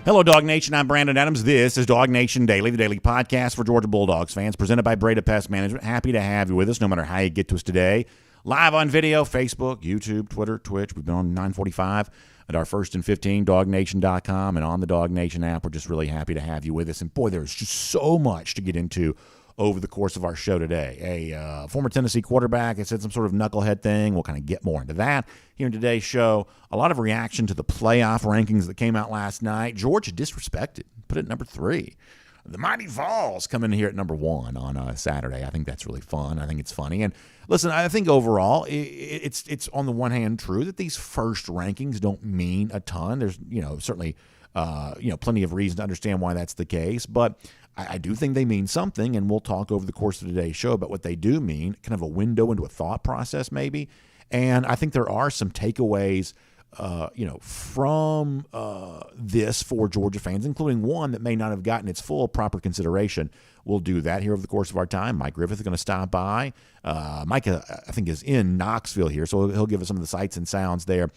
Hello, Dog Nation. I'm Brandon Adams. This is DawgNation Daily, the daily podcast for Georgia Bulldogs fans, presented by Breda Pest Management. Happy to have you with us, no matter how you get to us today. Live on video, Facebook, YouTube, Twitter, Twitch. We've been on 945 at our First and 15, DawgNation.com, and on the DawgNation app. We're just really happy to have you with us. And boy, there's just so much to get into over the course of our show today. A former Tennessee quarterback has said some sort of knucklehead thing. We'll kind of get more into that here in today's show. A lot of reaction to the playoff rankings that came out last night. Georgia disrespected, put it at number 3. The Mighty Vols come in here at number 1 on Saturday. I think that's really fun. I think it's funny. And listen, I think overall it's on the one hand true that these first rankings don't mean a ton. There's certainly plenty of reason to understand why that's the case, but I do think they mean something, and we'll talk over the course of today's show about what they do mean, kind of a window into a thought process maybe. And I think there are some takeaways from this for Georgia fans, including one that may not have gotten its full proper consideration. We'll do that here over the course of our time. Mike Griffith is going to stop by. Mike, I think, is in Knoxville here, so he'll give us some of the sights and sounds there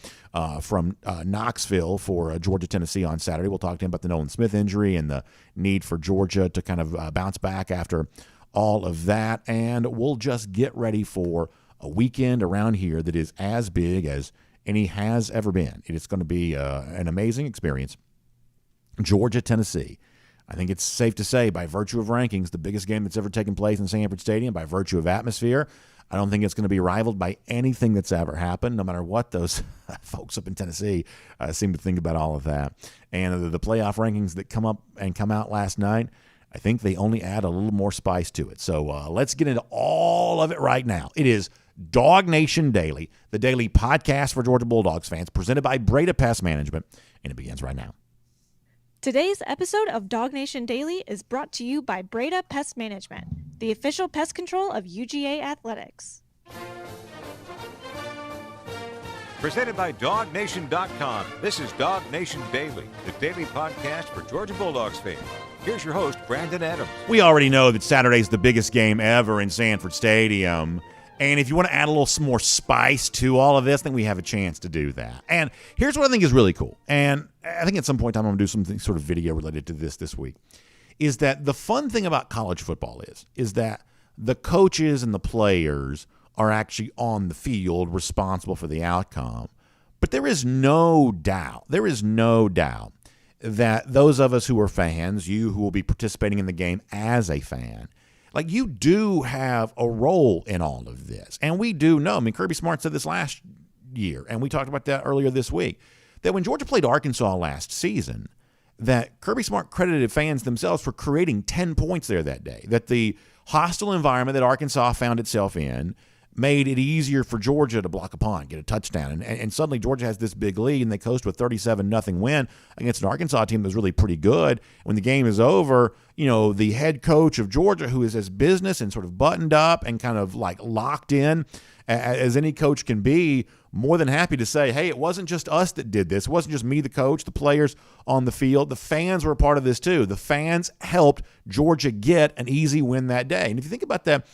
from Knoxville for Georgia, Tennessee on Saturday. We'll talk to him about the Nolan Smith injury and the need for Georgia to kind of bounce back after all of that. And we'll just get ready for a weekend around here that is as big as any has ever been. It is going to be an amazing experience. Georgia, Tennessee. I think it's safe to say, by virtue of rankings, the biggest game that's ever taken place in Sanford Stadium. By virtue of atmosphere, I don't think it's going to be rivaled by anything that's ever happened, no matter what those folks up in Tennessee seem to think about all of that. And the playoff rankings that come out last night, I think they only add a little more spice to it. So let's get into all of it right now. It is DawgNation Daily, the daily podcast for Georgia Bulldogs fans, presented by Breda Pest Management, and it begins right now. Today's episode of DawgNation Daily is brought to you by Breda Pest Management, the official pest control of UGA Athletics. Presented by DawgNation.com, this is DawgNation Daily, the daily podcast for Georgia Bulldogs fans. Here's your host, Brandon Adams. We already know that Saturday's the biggest game ever in Sanford Stadium. And if you want to add a little more spice to all of this, I think we have a chance to do that. And here's what I think is really cool. And I think at some point in time I'm going to do something sort of video related to this week, is that the fun thing about college football is that the coaches and the players are actually on the field responsible for the outcome. But there is no doubt that those of us who are fans, you who will be participating in the game as a fan, like, you do have a role in all of this. And we do know, Kirby Smart said this last year, and we talked about that earlier this week, that when Georgia played Arkansas last season, that Kirby Smart credited fans themselves for creating 10 points there that day, that the hostile environment that Arkansas found itself in made it easier for Georgia to block a punt, get a touchdown. And suddenly Georgia has this big lead, and they coast with a 37-0 win against an Arkansas team that was really pretty good. When the game is over, the head coach of Georgia, who is as business and sort of buttoned up and kind of like locked in as any coach can be, more than happy to say, hey, it wasn't just us that did this. It wasn't just me, the coach, the players on the field. The fans were a part of this too. The fans helped Georgia get an easy win that day. And if you think about that,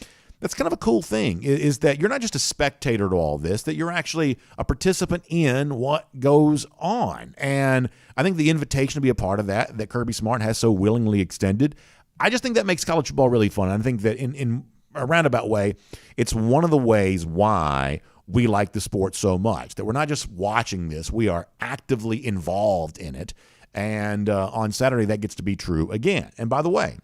that's kind of a cool thing, is that you're not just a spectator to all this, that you're actually a participant in what goes on. And I think the invitation to be a part of that Kirby Smart has so willingly extended, I just think that makes college football really fun. I think that in a roundabout way, it's one of the ways why we like the sport so much, that we're not just watching this, we are actively involved in it. And on Saturday, that gets to be true again. And by the way,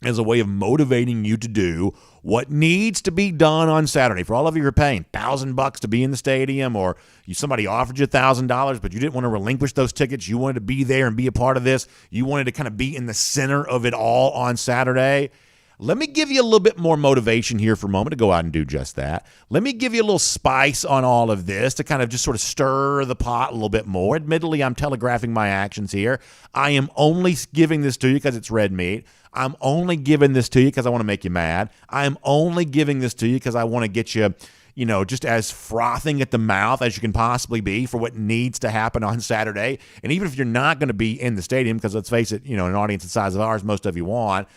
as a way of motivating you to do what needs to be done on Saturday. For all of you who are paying $1,000 to be in the stadium, or somebody offered you $1,000, but you didn't want to relinquish those tickets. You wanted to be there and be a part of this. You wanted to kind of be in the center of it all on Saturday. Let me give you a little bit more motivation here for a moment to go out and do just that. Let me give you a little spice on all of this to kind of just sort of stir the pot a little bit more. Admittedly, I'm telegraphing my actions here. I am only giving this to you because it's red meat. I'm only giving this to you because I want to make you mad. I'm only giving this to you because I want to get you, just as frothing at the mouth as you can possibly be for what needs to happen on Saturday. And even if you're not going to be in the stadium, because let's face it, an audience the size of ours, most of you want,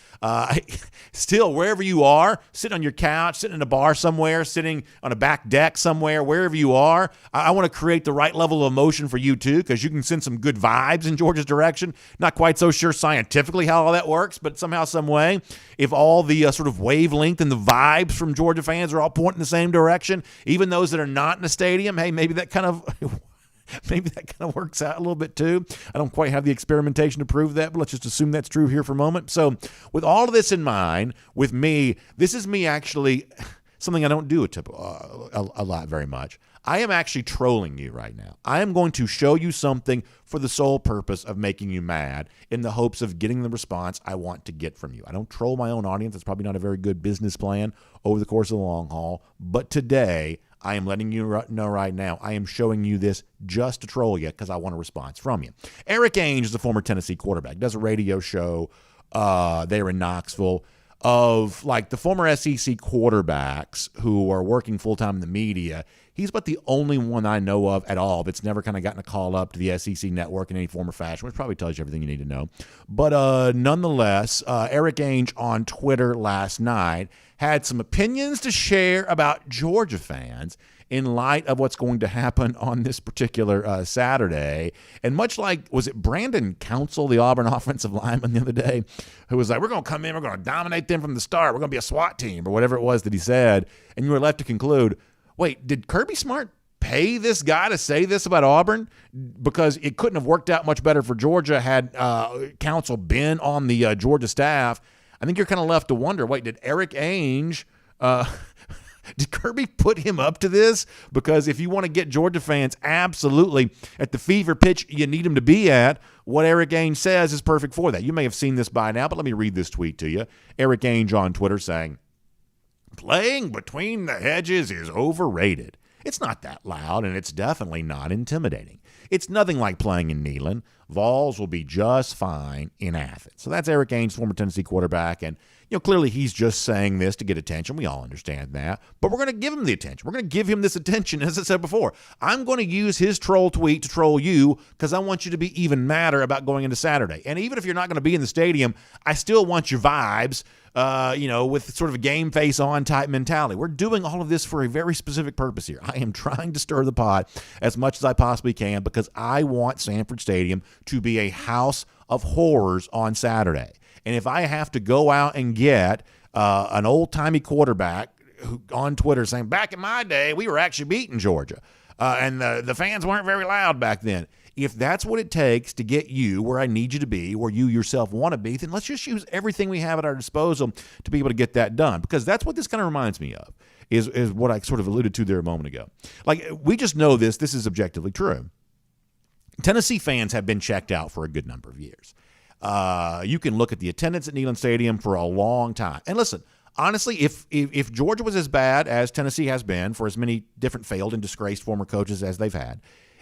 still, wherever you are, sitting on your couch, sitting in a bar somewhere, sitting on a back deck somewhere, wherever you are, I want to create the right level of emotion for you too, because you can send some good vibes in Georgia's direction. Not quite so sure scientifically how all that works, but somehow, some way, if all the sort of wavelength and the vibes from Georgia fans are all pointing the same direction, even those that are not in the stadium, hey, maybe that kind of works out a little bit too. I don't quite have the experimentation to prove that, but let's just assume that's true here for a moment. So with all of this in mind, with me, this is me actually, something I don't do a lot very much. I am actually trolling you right now. I am going to show you something for the sole purpose of making you mad in the hopes of getting the response I want to get from you. I don't troll my own audience. That's probably not a very good business plan over the course of the long haul. But today, I am letting you know right now, I am showing you this just to troll you because I want a response from you. Eric Ainge is a former Tennessee quarterback. Does a radio show there in Knoxville of like the former SEC quarterbacks who are working full-time in the media. He's about the only one I know of at all that's never kind of gotten a call up to the SEC network in any form or fashion, which probably tells you everything you need to know. But nonetheless, Eric Ainge on Twitter last night had some opinions to share about Georgia fans in light of what's going to happen on this particular Saturday. And much like, was it Brandon Council, the Auburn offensive lineman the other day, who was like, we're going to come in, we're going to dominate them from the start, we're going to be a SWAT team, or whatever it was that he said, and you were left to conclude, wait, did Kirby Smart pay this guy to say this about Auburn? Because it couldn't have worked out much better for Georgia had Council been on the Georgia staff. I think you're kind of left to wonder, wait, did Eric Ainge, did Kirby put him up to this? Because if you want to get Georgia fans absolutely at the fever pitch you need them to be at, what Eric Ainge says is perfect for that. You may have seen this by now, but let me read this tweet to you. Eric Ainge on Twitter saying, playing between the hedges is overrated. It's not that loud, and it's definitely not intimidating. It's nothing like playing in Neyland. Vols will be just fine in Athens. So that's Eric Ainge, former Tennessee quarterback, and clearly he's just saying this to get attention. We all understand that, but we're going to give him the attention. We're going to give him this attention. As I said before, I'm going to use his troll tweet to troll you because I want you to be even madder about going into Saturday. And even if you're not going to be in the stadium, I still want your vibes, with sort of a game face on type mentality. We're doing all of this for a very specific purpose here. I am trying to stir the pot as much as I possibly can because I want Sanford Stadium to be a house of horrors on Saturday. And if I have to go out and get an old-timey quarterback who, on Twitter saying, back in my day, we were actually beating Georgia, and the fans weren't very loud back then. If that's what it takes to get you where I need you to be, where you yourself want to be, then let's just use everything we have at our disposal to be able to get that done. Because that's what this kind of reminds me of, is what I sort of alluded to there a moment ago. Like, we just know this is objectively true. Tennessee fans have been checked out for a good number of years. You can look at the attendance at Neyland Stadium for a long time. And listen, honestly, if Georgia was as bad as Tennessee has been for as many different failed and disgraced former coaches as they've had,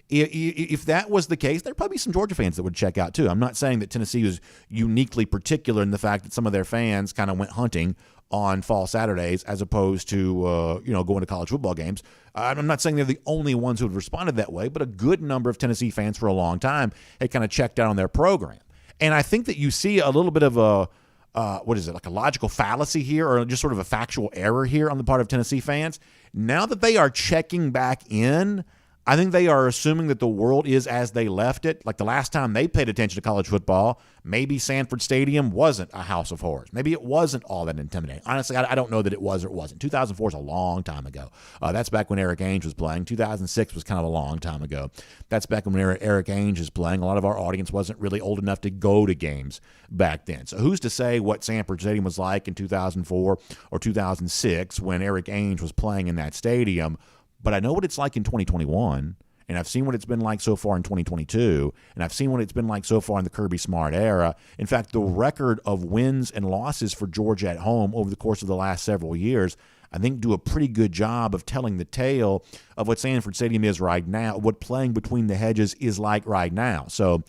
if that was the case, there'd probably be some Georgia fans that would check out too. I'm not saying that Tennessee was uniquely particular in the fact that some of their fans kind of went hunting on fall Saturdays as opposed to going to college football games. I'm not saying they're the only ones who have responded that way, but a good number of Tennessee fans for a long time had kind of checked out on their program. And I think that you see a little bit of a like a logical fallacy here, or just sort of a factual error here on the part of Tennessee fans. Now that they are checking back in, I think they are assuming that the world is as they left it. Like the last time they paid attention to college football, maybe Sanford Stadium wasn't a house of horrors. Maybe it wasn't all that intimidating. Honestly, I don't know that it was or it wasn't. 2004 is a long time ago. That's back when Eric Ainge was playing. 2006 was kind of a long time ago. That's back when Eric Ainge was playing. A lot of our audience wasn't really old enough to go to games back then. So who's to say what Sanford Stadium was like in 2004 or 2006 when Eric Ainge was playing in that stadium? But I know what it's like in 2021, and I've seen what it's been like so far in 2022, and I've seen what it's been like so far in the Kirby Smart era. In fact, the record of wins and losses for Georgia at home over the course of the last several years, I think, do a pretty good job of telling the tale of what Sanford Stadium is right now, what playing between the hedges is like right now. So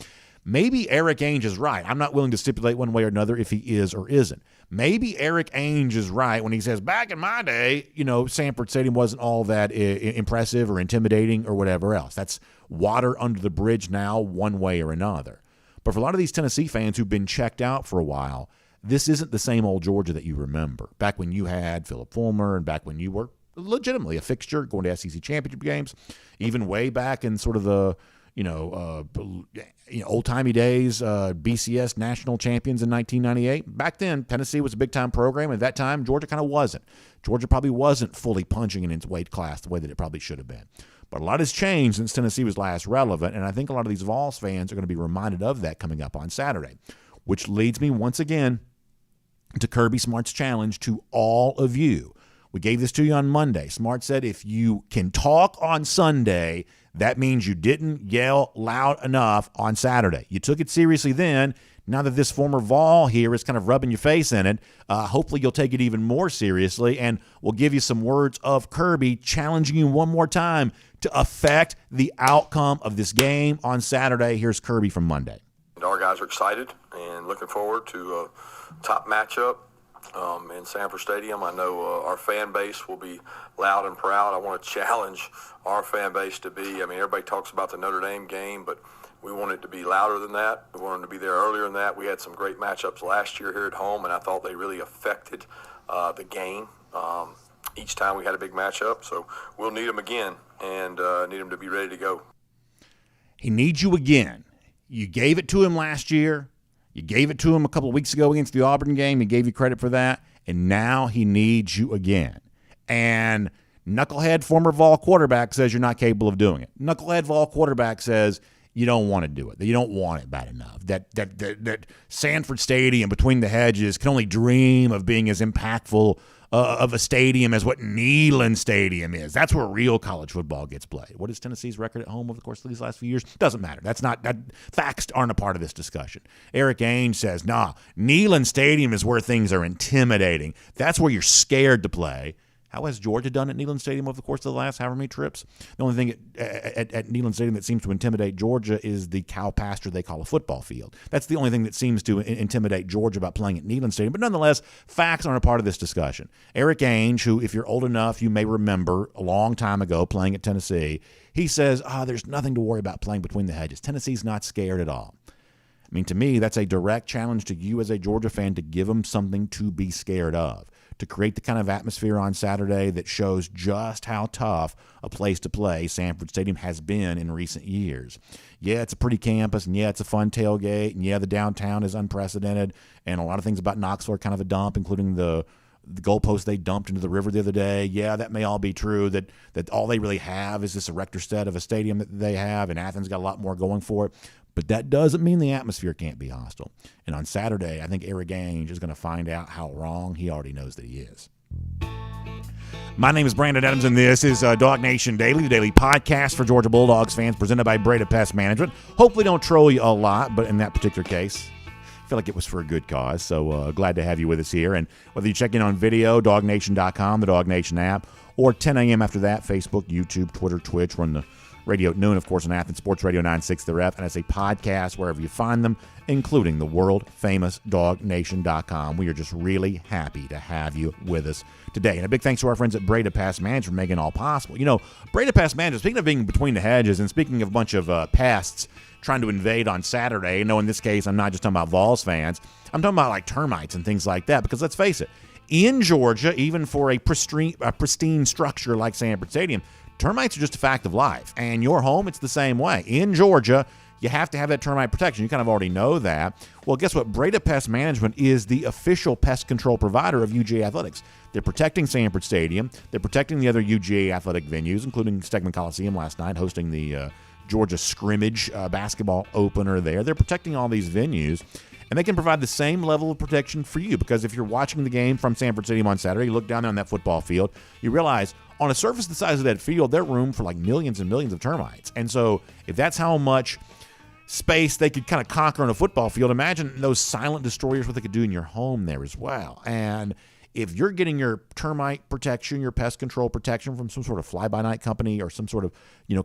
maybe Eric Ainge is right. I'm not willing to stipulate one way or another if he is or isn't. maybe Eric Ainge is right when he says back in my day, Sanford Stadium wasn't all that impressive or intimidating or whatever else. That's water under the bridge now, one way or another. But for a lot of these Tennessee fans who've been checked out for a while, this isn't the same old Georgia that you remember. Back when you had Philip Fulmer and back when you were legitimately a fixture going to SEC championship games, even way back in sort of the old-timey days, BCS national champions in 1998. Back then, Tennessee was a big-time program. At that time, Georgia kind of wasn't. Georgia probably wasn't fully punching in its weight class the way that it probably should have been. But a lot has changed since Tennessee was last relevant, and I think a lot of these Vols fans are going to be reminded of that coming up on Saturday, which leads me once again to Kirby Smart's challenge to all of you. We gave this to you on Monday. Smart said if you can talk on Sunday, that means you didn't yell loud enough on Saturday. You took it seriously then. Now that this former Vol here is kind of rubbing your face in it, hopefully you'll take it even more seriously, and we'll give you some words of Kirby challenging you one more time to affect the outcome of this game on Saturday. Here's Kirby from Monday. Our guys are excited and looking forward to a top matchup in Sanford Stadium. I know our fan base will be loud and proud. I want to challenge our fan base to be, everybody talks about the Notre Dame game, but we want it to be louder than that. We want them to be there earlier than that. We had some great matchups last year here at home, and I thought they really affected the game each time we had a big matchup. So we'll need them again and need them to be ready to go. He needs you again. You gave it to him last year. You gave it to him a couple of weeks ago against the Auburn game. He gave you credit for that. And now he needs you again. And knucklehead former Vol quarterback says you're not capable of doing it. Knucklehead Vol quarterback says you don't want to do it, that you don't want it bad enough, that Sanford Stadium between the hedges can only dream of being as impactful of a stadium as what Neyland Stadium is. That's where real college football gets played. What is Tennessee's record at home over the course of these last few years? Doesn't matter. Facts aren't a part of this discussion. Eric Ainge says, Neyland Stadium is where things are intimidating. That's where you're scared to play. How has Georgia done at Neyland Stadium over the course of the last however many trips? The only thing at Neyland Stadium that seems to intimidate Georgia is the cow pasture they call a football field. That's the only thing that seems to intimidate Georgia about playing at Neyland Stadium. But nonetheless, facts aren't a part of this discussion. Eric Ainge, who, if you're old enough, you may remember a long time ago playing at Tennessee, he says, there's nothing to worry about playing between the hedges. Tennessee's not scared at all. To me, that's a direct challenge to you as a Georgia fan to give them something to be scared of, to create the kind of atmosphere on Saturday that shows just how tough a place to play Sanford Stadium has been in recent years. Yeah, it's a pretty campus, and yeah, it's a fun tailgate, and yeah, the downtown is unprecedented, and a lot of things about Knoxville are kind of a dump, including the goalpost they dumped into the river the other day. Yeah, that may all be true, that all they really have is this erector set of a stadium that they have, and Athens got a lot more going for it. But that doesn't mean the atmosphere can't be hostile. And on Saturday, I think Eric Ainge is going to find out how wrong he already knows that he is. My name is Brandon Adams, and this is DawgNation Daily, the daily podcast for Georgia Bulldogs fans, presented by Breda Pest Management. Hopefully don't troll you a lot, but in that particular case, I feel like it was for a good cause. So glad to have you with us here. And whether you check in on video, DawgNation.com, the DawgNation app, or 10 a.m. after that, Facebook, YouTube, Twitter, Twitch. We're on the radio at noon, of course, on Athens Sports Radio 96 The Ref, and as a podcast wherever you find them, including the world-famous DawgNation.com. We are just really happy to have you with us today. And a big thanks to our friends at Breda Pest Management for making it all possible. Breda Pest Management, speaking of being between the hedges and speaking of a bunch of pests trying to invade on Saturday, in this case, I'm not just talking about Vols fans. I'm talking about like termites and things like that, because let's face it, in Georgia, even for a pristine structure like Sanford Stadium, termites are just a fact of life. And your home, it's the same way. In Georgia, you have to have that termite protection. You kind of already know that. Well, guess what? Breda Pest Management is the official pest control provider of UGA Athletics. They're protecting Sanford Stadium. They're protecting the other UGA athletic venues, including Stegman Coliseum last night, hosting the Georgia scrimmage basketball opener there. They're protecting all these venues, and they can provide the same level of protection for you, because if you're watching the game from Sanford Stadium on Saturday, you look down there on that football field, you realize on a surface the size of that field, there's room for like millions and millions of termites. And so if that's how much space they could kind of conquer on a football field, imagine those silent destroyers, what they could do in your home there as well. And if you're getting your termite protection, your pest control protection from some sort of fly-by-night company or some sort of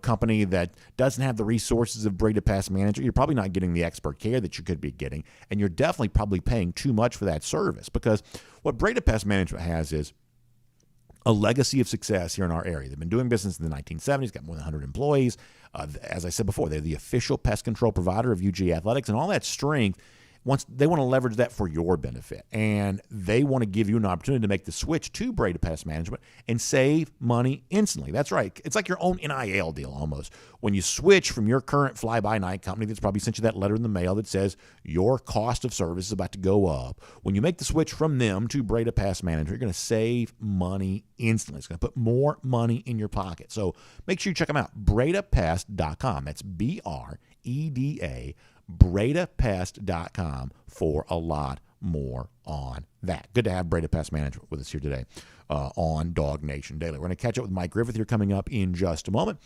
company that doesn't have the resources of Breda Pest Management, you're probably not getting the expert care that you could be getting, and you're definitely probably paying too much for that service, because what Breda Pest Management has is a legacy of success here in our area. They've been doing business in the 1970s, got more than 100 employees. As I said before, they're the official pest control provider of UGA Athletics, and all that strength, once they want to leverage that for your benefit, and they want to give you an opportunity to make the switch to Breda Pest Management and save money instantly. That's right. It's like your own NIL deal almost. When you switch from your current fly-by-night company that's probably sent you that letter in the mail that says your cost of service is about to go up, when you make the switch from them to Breda Pest Management, you're going to save money instantly. It's going to put more money in your pocket. So make sure you check them out, BredaPest.com. That's BREDA, BredaPest.com for a lot more on that. Good to have Breda Pest Management with us here today on DawgNation Daily. We're going to catch up with Mike Griffith here coming up in just a moment.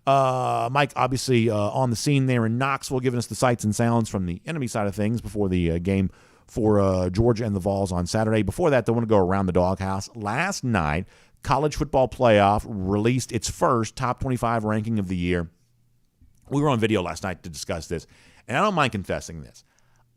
Mike, obviously on the scene there in Knoxville, giving us the sights and sounds from the enemy side of things before the game for Georgia and the Vols on Saturday. Before that, they want to go around the doghouse. Last night, College Football Playoff released its first top 25 ranking of the year. We were on video last night to discuss this, and I don't mind confessing this.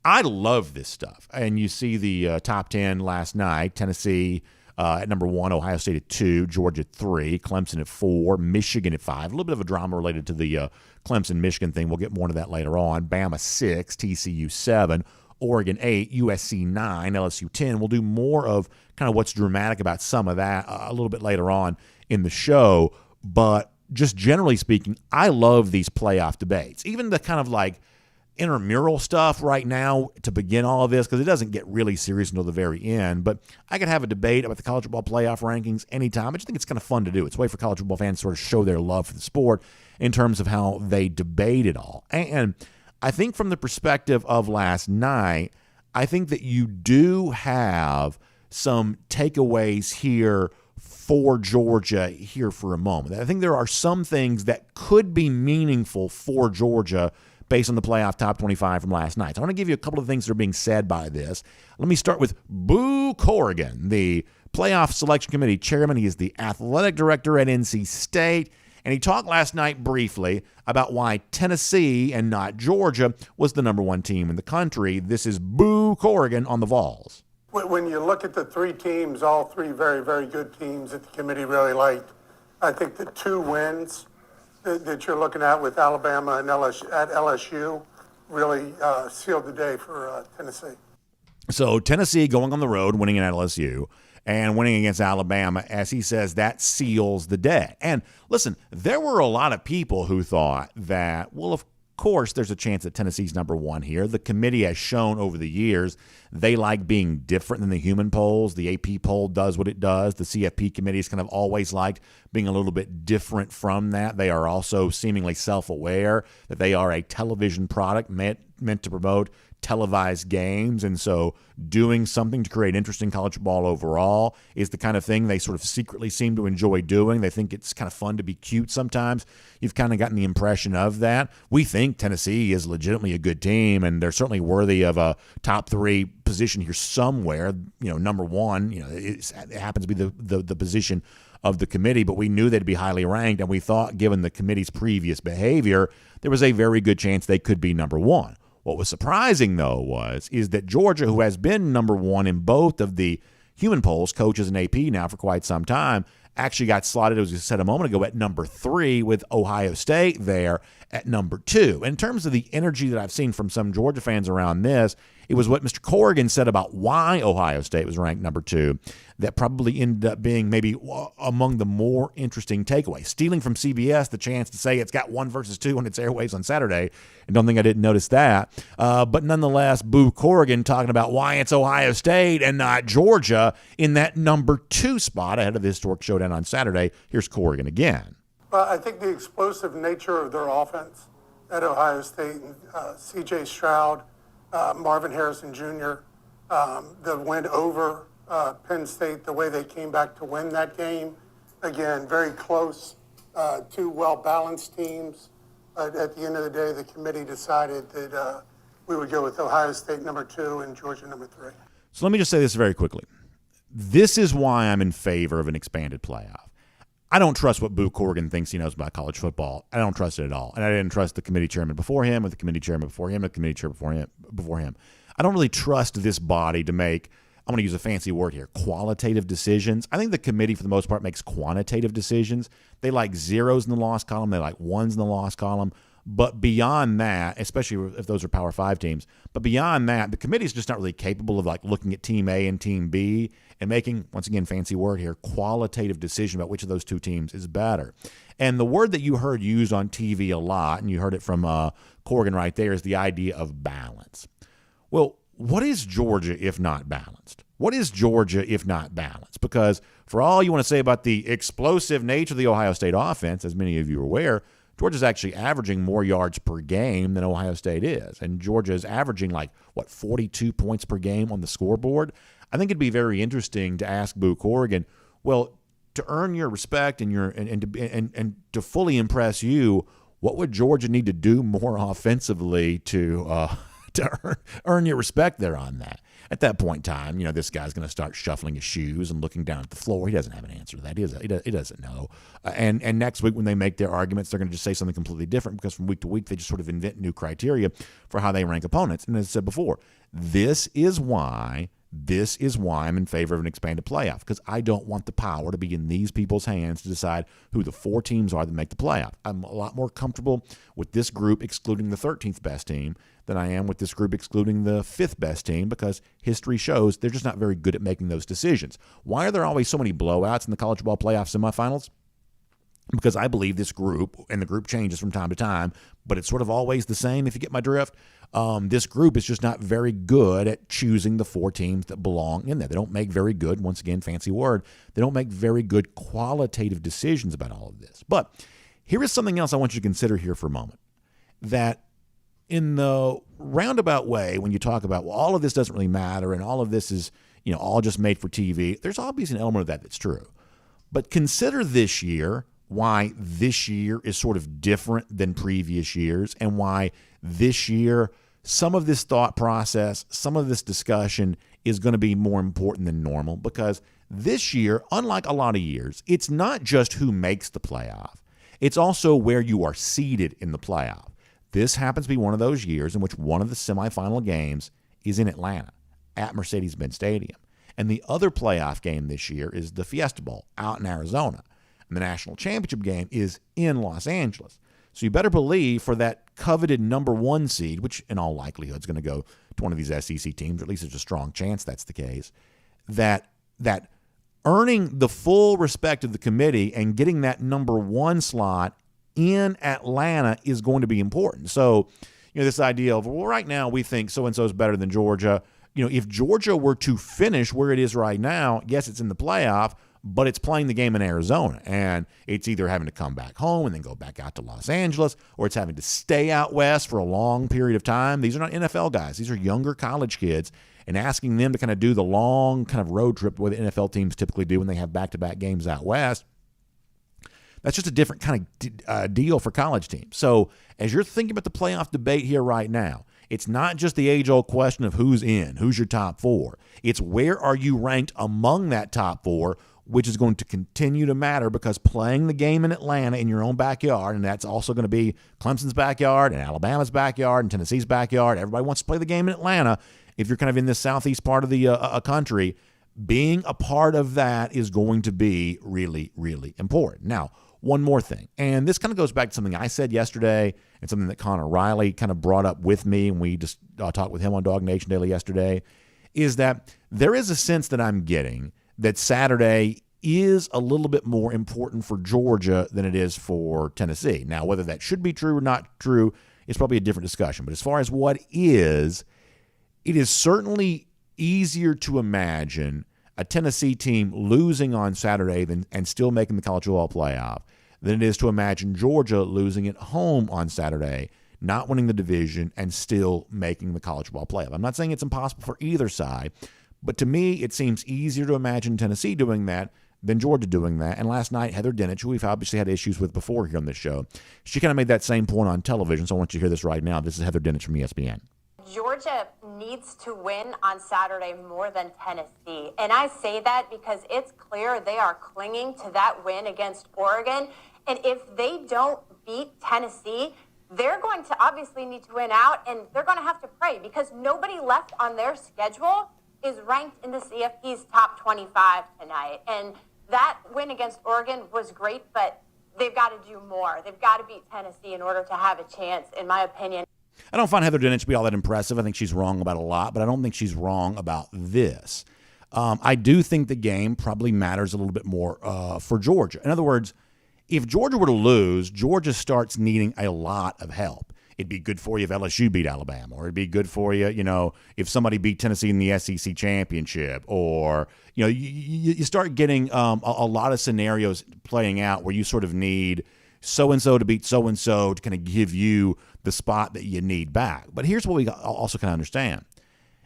I love this stuff. And you see the top 10 last night. Tennessee at number 1, Ohio State at 2, Georgia at 3, Clemson at 4, Michigan at 5. A little bit of a drama related to the Clemson-Michigan thing. We'll get more into that later on. Bama 6, TCU 7, Oregon 8, USC 9, LSU 10. We'll do more of kind of what's dramatic about some of that a little bit later on in the show. But just generally speaking, I love these playoff debates. Even the kind of like intramural stuff right now to begin all of this, because it doesn't get really serious until the very end. But I could have a debate about the college football playoff rankings anytime. I just think it's kind of fun to do. It's a way for college football fans to sort of show their love for the sport in terms of how they debate it all. And I think from the perspective of last night, I think that you do have some takeaways here for Georgia here for a moment. I think there are some things that could be meaningful for Georgia based on the playoff top 25 from last night. So I want to give you a couple of things that are being said by this. Let me start with Boo Corrigan, the playoff selection committee chairman. He is the athletic director at NC State, and he talked last night briefly about why Tennessee and not Georgia was the number 1 team in the country. This is Boo Corrigan on the Vols. When you look at the 3 teams, all 3 very, very good teams that the committee really liked, I think the 2 wins that you're looking at with Alabama and LSU really sealed the day for Tennessee. So Tennessee going on the road, winning at LSU, and winning against Alabama, as he says, that seals the day. And listen, there were a lot of people who thought that, well, of course, there's a chance that Tennessee's number 1 here. The committee has shown over the years they like being different than the human polls. The AP poll does what it does. The CFP committee has kind of always liked being a little bit different from that. They are also seemingly self-aware that they are a television product meant to promote televised games, and so doing something to create interest in college football overall is the kind of thing they sort of secretly seem to enjoy doing. They think it's kind of fun to be cute sometimes. You've kind of gotten the impression of that. We think Tennessee is legitimately a good team, and they're certainly worthy of a top 3 position here somewhere. Number 1, it happens to be the position of the committee, but we knew they'd be highly ranked, and we thought, given the committee's previous behavior, there was a very good chance they could be number 1. What was surprising, though, is that Georgia, who has been number 1 in both of the human polls, coaches and AP now for quite some time, actually got slotted, as we said a moment ago, at number 3 with Ohio State there at number 2. In terms of the energy that I've seen from some Georgia fans around this, it was what Mr. Corrigan said about why Ohio State was ranked number 2 that probably ended up being maybe among the more interesting takeaways. Stealing from CBS the chance to say it's got 1 versus 2 on its airwaves on Saturday, and don't think I didn't notice that. But nonetheless, Boo Corrigan talking about why it's Ohio State and not Georgia in that number 2 spot ahead of the historic showdown on Saturday. Here's Corrigan again. Well, I think the explosive nature of their offense at Ohio State, C.J. Stroud, Marvin Harrison Jr., the win over Penn State, the way they came back to win that game. Again, very close, 2 well-balanced teams. At the end of the day, the committee decided that we would go with Ohio State number 2 and Georgia number 3. So let me just say this very quickly. this is why I'm in favor of an expanded playoff. I don't trust what Boo Corrigan thinks he knows about college football. I don't trust it at all. And I didn't trust the committee chairman before him, or the committee chairman before him, or the committee chair before him. I don't really trust this body to make, I'm going to use a fancy word here, qualitative decisions. I think the committee, for the most part, makes quantitative decisions. They like zeros in the loss column. They like ones in the loss column. But beyond that, especially if those are Power 5 teams, but beyond that, the committee is just not really capable of like looking at Team A and Team B and making, once again, fancy word here, qualitative decision about which of those two teams is better. And the word that you heard used on TV a lot, and you heard it from Corrigan right there, is the idea of balance. Well, what is Georgia if not balanced? What is Georgia if not balanced? Because for all you want to say about the explosive nature of the Ohio State offense, as many of you are aware, Georgia's actually averaging more yards per game than Ohio State is. And Georgia is averaging 42 points per game on the scoreboard. I think it'd be very interesting to ask Boo Corrigan, well, to earn your respect and to fully impress you, what would Georgia need to do more offensively to earn your respect there on that? At that point in time, this guy's going to start shuffling his shoes and looking down at the floor. He doesn't have an answer to that. He doesn't know. And next week when they make their arguments, they're going to just say something completely different, because from week to week they just sort of invent new criteria for how they rank opponents. And as I said before, this is why I'm in favor of an expanded playoff, because I don't want the power to be in these people's hands to decide who the 4 teams are that make the playoff. I'm a lot more comfortable with this group excluding the 13th best team than I am with this group excluding the 5th best team, because history shows they're just not very good at making those decisions. Why are there always so many blowouts in the college ball playoff semifinals? Because I believe this group, and the group changes from time to time, but it's sort of always the same, if you get my drift. This group is just not very good at choosing the 4 teams that belong in there. They don't make very good, once again, fancy word, they don't make very good qualitative decisions about all of this. But here is something else I want you to consider here for a moment. That in the roundabout way, when you talk about, well, all of this doesn't really matter and all of this is, all just made for TV, there's obviously an element of that that's true. But consider this year, why this year is sort of different than previous years, and why this year some of this thought process, some of this discussion is going to be more important than normal. Because this year, unlike a lot of years, it's not just who makes the playoff. It's also where you are seated in the playoff. This happens to be one of those years in which one of the semifinal games is in Atlanta at Mercedes-Benz Stadium. And the other playoff game this year is the Fiesta Bowl out in Arizona. And the national championship game is in Los Angeles. So you better believe for that coveted number 1 seed, which in all likelihood is going to go to one of these SEC teams, or at least there's a strong chance that's the case, that earning the full respect of the committee and getting that number 1 slot in Atlanta is going to be important. So, this idea of, well, right now we think so-and-so is better than Georgia. If Georgia were to finish where it is right now, yes, it's in the playoff, but it's playing the game in Arizona, and it's either having to come back home and then go back out to Los Angeles, or it's having to stay out west for a long period of time. These are not NFL guys. These are younger college kids, and asking them to kind of do the long kind of road trip the way the NFL teams typically do when they have back-to-back games out west, that's just a different kind of deal for college teams. So as you're thinking about the playoff debate here right now, it's not just the age-old question of who's in, who's your top 4. It's where are you ranked among that top 4, which is going to continue to matter, because playing the game in Atlanta in your own backyard, and that's also going to be Clemson's backyard and Alabama's backyard and Tennessee's backyard. Everybody wants to play the game in Atlanta. If you're kind of in the southeast part of the country, being a part of that is going to be really, really important. Now, one more thing, and this kind of goes back to something I said yesterday and something that Connor Riley kind of brought up with me, and we just talked with him on DawgNation Daily yesterday, is that there is a sense that I'm getting that Saturday is a little bit more important for Georgia than it is for Tennessee. Now, whether that should be true or not true is probably a different discussion. But as far as what is, it is certainly easier to imagine a Tennessee team losing on Saturday and still making the college football playoff than it is to imagine Georgia losing at home on Saturday, not winning the division, and still making the college football playoff. I'm not saying it's impossible for either side, but to me, it seems easier to imagine Tennessee doing that than Georgia doing that. And last night, Heather Dinich, who we've obviously had issues with before here on this show, she kind of made that same point on television, so I want you to hear this right now. This is Heather Dinich from ESPN. Georgia needs to win on Saturday more than Tennessee. And I say that because it's clear they are clinging to that win against Oregon. And if they don't beat Tennessee, they're going to obviously need to win out, and they're going to have to pray because nobody left on their schedule is ranked in the CFP's top 25 tonight. And that win against Oregon was great, but they've got to do more. They've got to beat Tennessee in order to have a chance, in my opinion. I don't find Heather Dinich to be all that impressive. I think she's wrong about a lot, but I don't think she's wrong about this. I do think the game probably matters a little bit more for Georgia. In other words, if Georgia were to lose, Georgia starts needing a lot of help. It'd be good for you if LSU beat Alabama, or it'd be good for you, if somebody beat Tennessee in the SEC championship, or, you start getting a lot of scenarios playing out where you sort of need so-and-so to beat so-and-so to kind of give you the spot that you need back. But here's what we also kind of understand.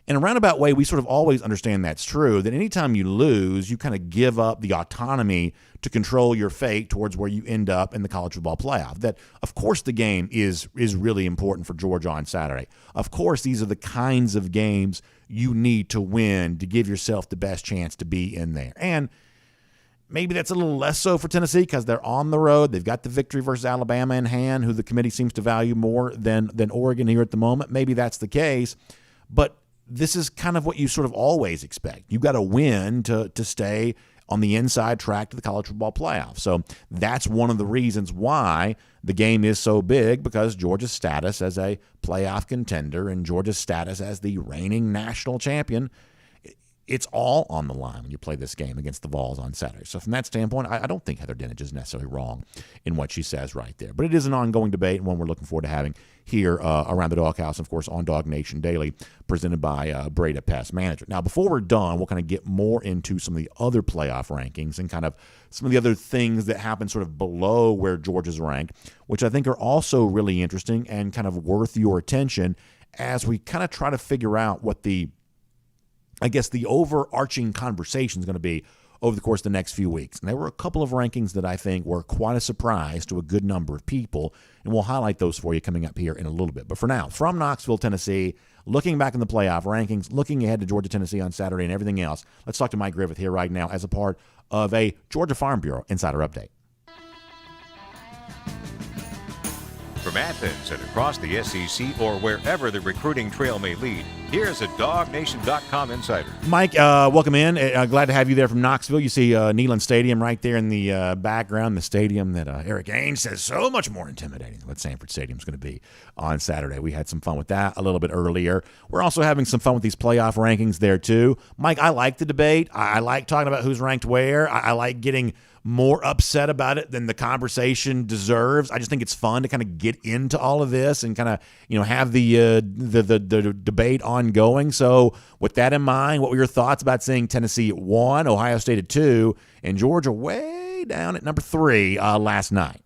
In a roundabout way, we sort of always understand that's true, that anytime you lose, you kind of give up the autonomy to control your fate towards where you end up in the college football playoff. That, of course, the game is really important for Georgia on Saturday. Of course, these are the kinds of games you need to win to give yourself the best chance to be in there. And maybe that's a little less so for Tennessee because they're on the road. They've got the victory versus Alabama in hand, who the committee seems to value more than Oregon here at the moment. Maybe that's the case. But this is kind of what you sort of always expect. You've got to win to stay on the inside track to the college football playoff. So that's one of the reasons why the game is so big, because Georgia's status as a playoff contender and Georgia's status as the reigning national champion, it's all on the line when you play this game against the Vols on Saturday. So from that standpoint, I don't think Heather Dinich is necessarily wrong in what she says right there. But it is an ongoing debate and one we're looking forward to having here around the Doghouse, and of course on DawgNation Daily, presented by Breda Pest Management. Now, before we're done, we'll kind of get more into some of the other playoff rankings and kind of some of the other things that happen sort of below where Georgia's ranked, which I think are also really interesting and kind of worth your attention as we kind of try to figure out what the overarching conversation is going to be over the course of the next few weeks. And there were a couple of rankings that I think were quite a surprise to a good number of people, and we'll highlight those for you coming up here in a little bit. But for now, from Knoxville, Tennessee, looking back in the playoff rankings, looking ahead to Georgia, Tennessee on Saturday and everything else, let's talk to Mike Griffith here right now as a part of a Georgia Farm Bureau Insider Update. From Athens and across the SEC or wherever the recruiting trail may lead, here's a DawgNation.com insider. Mike, welcome in. Glad to have you there from Knoxville. You see Neyland Stadium right there in the background, the stadium that Eric Ainge says so much more intimidating than what Sanford Stadium is going to be on Saturday. We had some fun with that a little bit earlier. We're also having some fun with these playoff rankings there too. Mike, I like the debate. I like talking about who's ranked where. I like getting more upset about it than the conversation deserves. I just think it's fun to kind of get into all of this and kind of, have the debate ongoing. So with that in mind, what were your thoughts about seeing Tennessee at 1, Ohio State at 2, and Georgia way down at number 3 last night?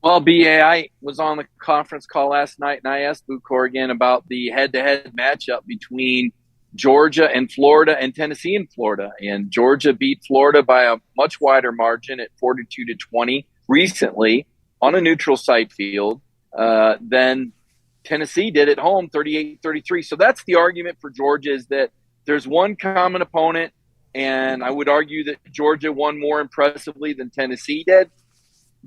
Well, BA, I was on the conference call last night, and I asked Boo Corrigan about the head-to-head matchup between Georgia and Florida and Tennessee and Florida. And Georgia beat Florida by a much wider margin at 42-20 recently on a neutral site field than Tennessee did at home, 38-33. So that's the argument for Georgia, is that there's one common opponent, and I would argue that Georgia won more impressively than Tennessee did.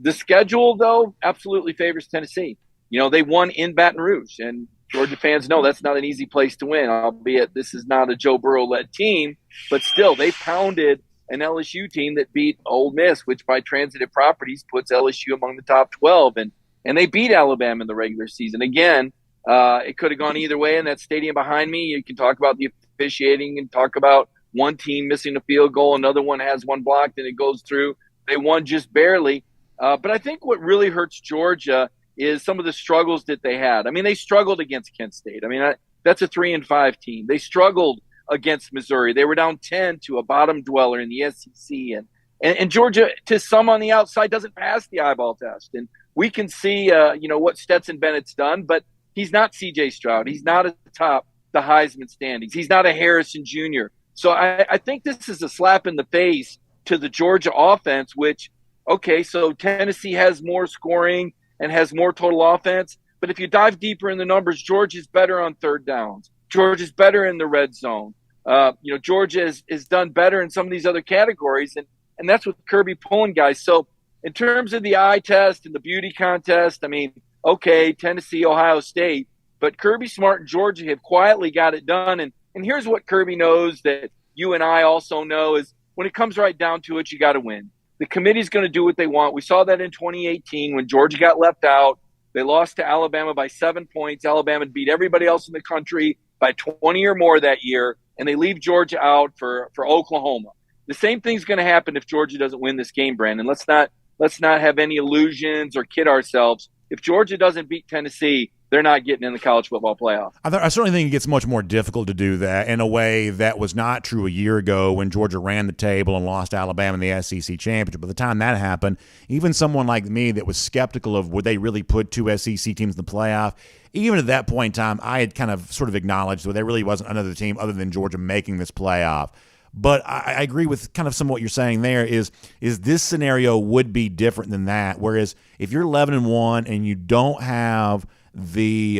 The schedule, though, absolutely favors Tennessee. They won in Baton Rouge, and Georgia fans know that's not an easy place to win, albeit this is not a Joe Burrow-led team, but still they pounded an LSU team that beat Ole Miss, which by transitive properties puts LSU among the top 12, and they beat Alabama in the regular season. Again, it could have gone either way in that stadium behind me. You can talk about the officiating and talk about one team missing a field goal, another one has one blocked, and it goes through. They won just barely. But I think what really hurts Georgia is some of the struggles that they had. I mean, they struggled against Kent State. I mean, that's a 3-5 team. They struggled against Missouri. They were down 10 to a bottom dweller in the SEC. And Georgia, to some on the outside, doesn't pass the eyeball test. And we can see, what Stetson Bennett's done, but he's not C.J. Stroud. He's not atop the Heisman standings. He's not a Harrison Jr. So I think this is a slap in the face to the Georgia offense, which, okay, so Tennessee has more scoring and has more total offense, But if you dive deeper in the numbers, Georgia's better on third downs. Georgia's better in the red zone. Georgia is done better in some of these other categories, and that's with Kirby pulling guys. So in terms of the eye test and the beauty contest, I mean, okay, Tennessee, Ohio State, but Kirby Smart and Georgia have quietly got it done. And here's what Kirby knows that you and I also know is when it comes right down to it, you got to win. The committee's going to do what they want. We saw that in 2018 when Georgia got left out. They lost to Alabama by 7 points. Alabama beat everybody else in the country by 20 or more that year, and they leave Georgia out for Oklahoma. The same thing's going to happen if Georgia doesn't win this game, Brandon. Let's not have any illusions or kid ourselves. If Georgia doesn't beat Tennessee, they're not getting in the college football playoff. I certainly think it gets much more difficult to do that in a way that was not true a year ago when Georgia ran the table and lost to Alabama in the SEC championship. By the time that happened, even someone like me that was skeptical of would they really put two SEC teams in the playoff, even at that point in time, I had kind of sort of acknowledged that there really wasn't another team other than Georgia making this playoff. But I agree with kind of some of what you're saying there is this scenario would be different than that. Whereas if you're 11-1 and you don't have the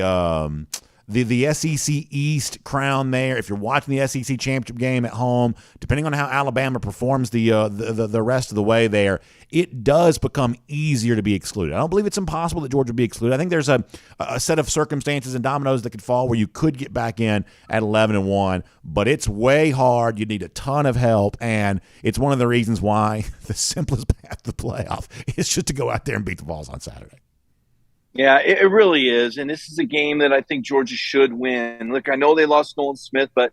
SEC East crown there, if you're watching the SEC championship game at home, depending on how Alabama performs the rest of the way there, it does become easier to be excluded. I don't believe it's impossible that Georgia would be excluded. I think there's a set of circumstances and dominoes that could fall where you could get back in at 11-1, but it's way hard. You need a ton of help, and it's one of the reasons why the simplest path to the playoff is just to go out there and beat the Vols on Saturday. Yeah, it really is. And this is a game that I think Georgia should win. Look, I know they lost Nolan Smith, but,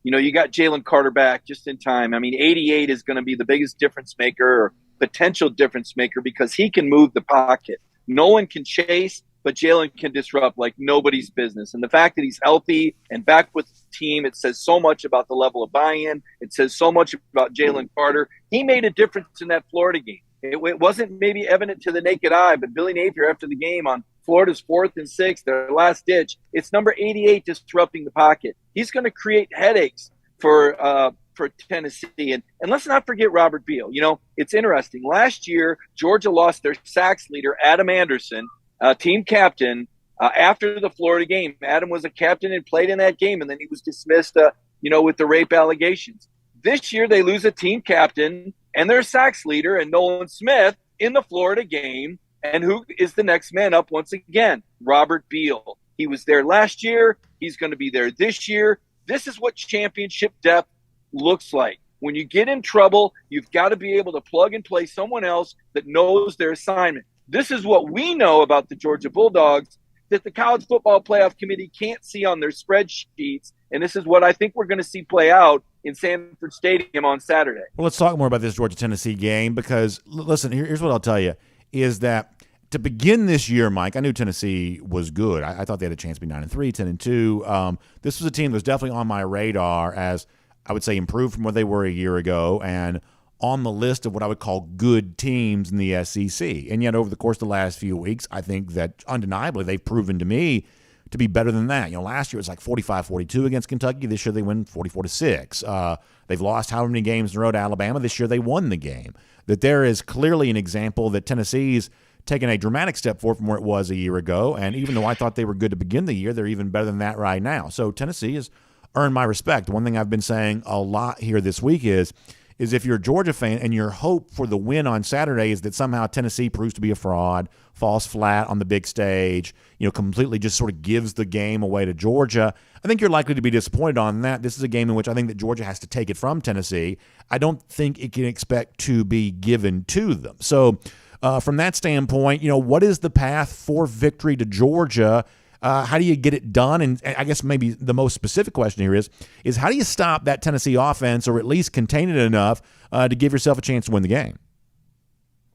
you got Jalen Carter back just in time. I mean, 88 is going to be the biggest difference maker or potential difference maker because he can move the pocket. Nolan can chase, but Jalen can disrupt like nobody's business. And the fact that he's healthy and back with the team, it says so much about the level of buy-in. It says so much about Jalen Carter. He made a difference in that Florida game. It wasn't maybe evident to the naked eye, but Billy Napier after the game on Florida's 4th and 6, their last ditch, it's number 88 disrupting the pocket. He's going to create headaches for Tennessee. And let's not forget Robert Beal. It's interesting. Last year, Georgia lost their sacks leader, Adam Anderson, team captain, after the Florida game. Adam was a captain and played in that game, and then he was dismissed, with the rape allegations. This year, they lose a team captain and their sacks leader and Nolan Smith in the Florida game. And who is the next man up once again? Robert Beal. He was there last year. He's going to be there this year. This is what championship depth looks like. When you get in trouble, you've got to be able to plug and play someone else that knows their assignment. This is what we know about the Georgia Bulldogs that the College Football Playoff Committee can't see on their spreadsheets. And this is what I think we're going to see play out in Sanford Stadium on Saturday. Well, let's talk more about this Georgia-Tennessee game because, listen, here's what I'll tell you, is that to begin this year, Mike, I knew Tennessee was good. I thought they had a chance to be 9-3, 10-2. This was a team that was definitely on my radar as, I would say, improved from where they were a year ago and on the list of what I would call good teams in the SEC. And yet over the course of the last few weeks, I think that undeniably they've proven to me to be better than that. Last year it was like 45-42 against Kentucky. This year they win 44-6. They've lost however many games in a row to Alabama. This year they won the game. That there is clearly an example that Tennessee's taken a dramatic step forward from where it was a year ago. And even though I thought they were good to begin the year, they're even better than that right now. So Tennessee has earned my respect. One thing I've been saying a lot here this week is if you're a Georgia fan and your hope for the win on Saturday is that somehow Tennessee proves to be a fraud, falls flat on the big stage, completely just sort of gives the game away to Georgia, I think you're likely to be disappointed on that. This is a game in which I think that Georgia has to take it from Tennessee. I don't think it can expect to be given to them. So from that standpoint, what is the path for victory to Georgia? How do you get it done? And I guess maybe the most specific question here is how do you stop that Tennessee offense or at least contain it enough to give yourself a chance to win the game?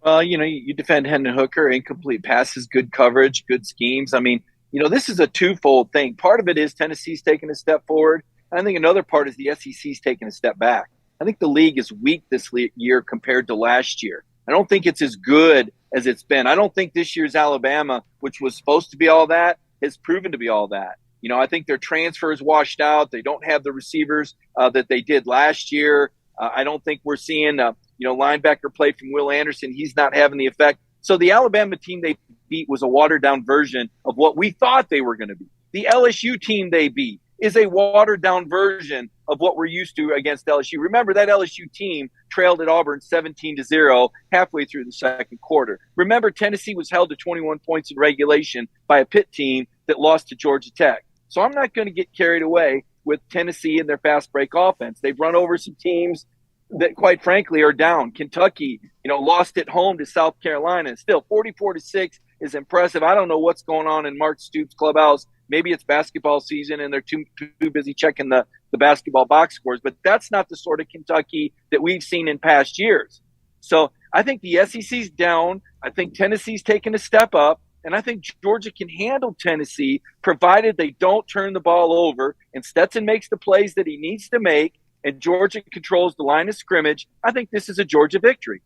Well, you defend Hendon Hooker, incomplete passes, good coverage, good schemes. I mean, this is a twofold thing. Part of it is Tennessee's taking a step forward. I think another part is the SEC's taking a step back. I think the league is weak this year compared to last year. I don't think it's as good as it's been. I don't think this year's Alabama, which was supposed to be all that, has proven to be all that. I think their transfers washed out. They don't have the receivers that they did last year. I don't think we're seeing, linebacker play from Will Anderson. He's not having the effect So the Alabama team they beat was a watered-down version of what we thought they were going to be. The LSU team they beat is a watered-down version of what we're used to against LSU. Remember, that LSU team trailed at Auburn 17-0 halfway through the second quarter. Remember, Tennessee was held to 21 points in regulation by a Pitt team that lost to Georgia Tech. So I'm not going to get carried away with Tennessee and their fast break offense. They've run over some teams that, quite frankly, are down. Kentucky, lost at home to South Carolina. Still, 44-6 is impressive. I don't know what's going on in Mark Stoops' clubhouse. Maybe it's basketball season and they're too busy checking the basketball box scores. But that's not the sort of Kentucky that we've seen in past years. So I think the SEC's down. I think Tennessee's taken a step up. And I think Georgia can handle Tennessee, provided they don't turn the ball over and Stetson makes the plays that he needs to make and Georgia controls the line of scrimmage. I think this is a Georgia victory.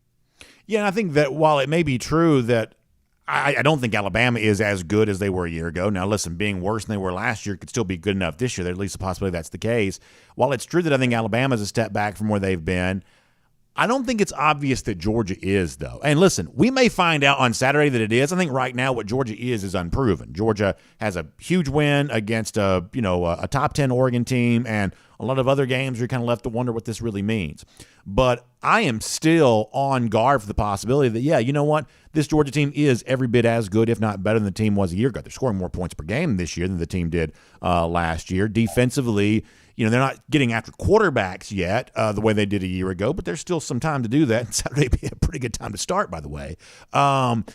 Yeah, and I think that while it may be true that I don't think Alabama is as good as they were a year ago. Now, listen, being worse than they were last year could still be good enough this year. There's at least a possibility that's the case. While it's true that I think Alabama's a step back from where they've been, I don't think it's obvious that Georgia is, though. And listen, we may find out on Saturday that it is. I think right now what Georgia is unproven. Georgia has a huge win against a top 10 Oregon team, and a lot of other games you're kind of left to wonder what this really means. But I am still on guard for the possibility that, yeah, you know what? This Georgia team is every bit as good, if not better than the team was a year ago. They're scoring more points per game this year than the team did last year. Defensively, they're not getting after quarterbacks yet the way they did a year ago, but there's still some time to do that. And Saturday would be a pretty good time to start, by the way. And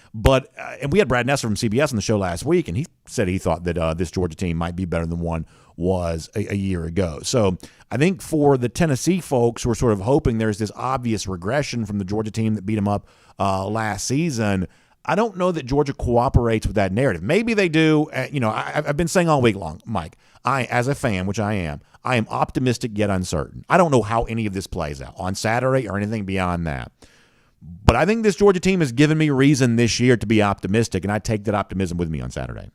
we had Brad Nesser from CBS on the show last week, and he said he thought that this Georgia team might be better than one was a year ago. So I think for the Tennessee folks who are sort of hoping there's this obvious regression from the Georgia team that beat them up last season, I don't know that Georgia cooperates with that narrative. Maybe they do. I've been saying all week long, Mike, as a fan, which I am optimistic yet uncertain. I don't know how any of this plays out on Saturday or anything beyond that. But I think this Georgia team has given me reason this year to be optimistic, and I take that optimism with me on Saturday.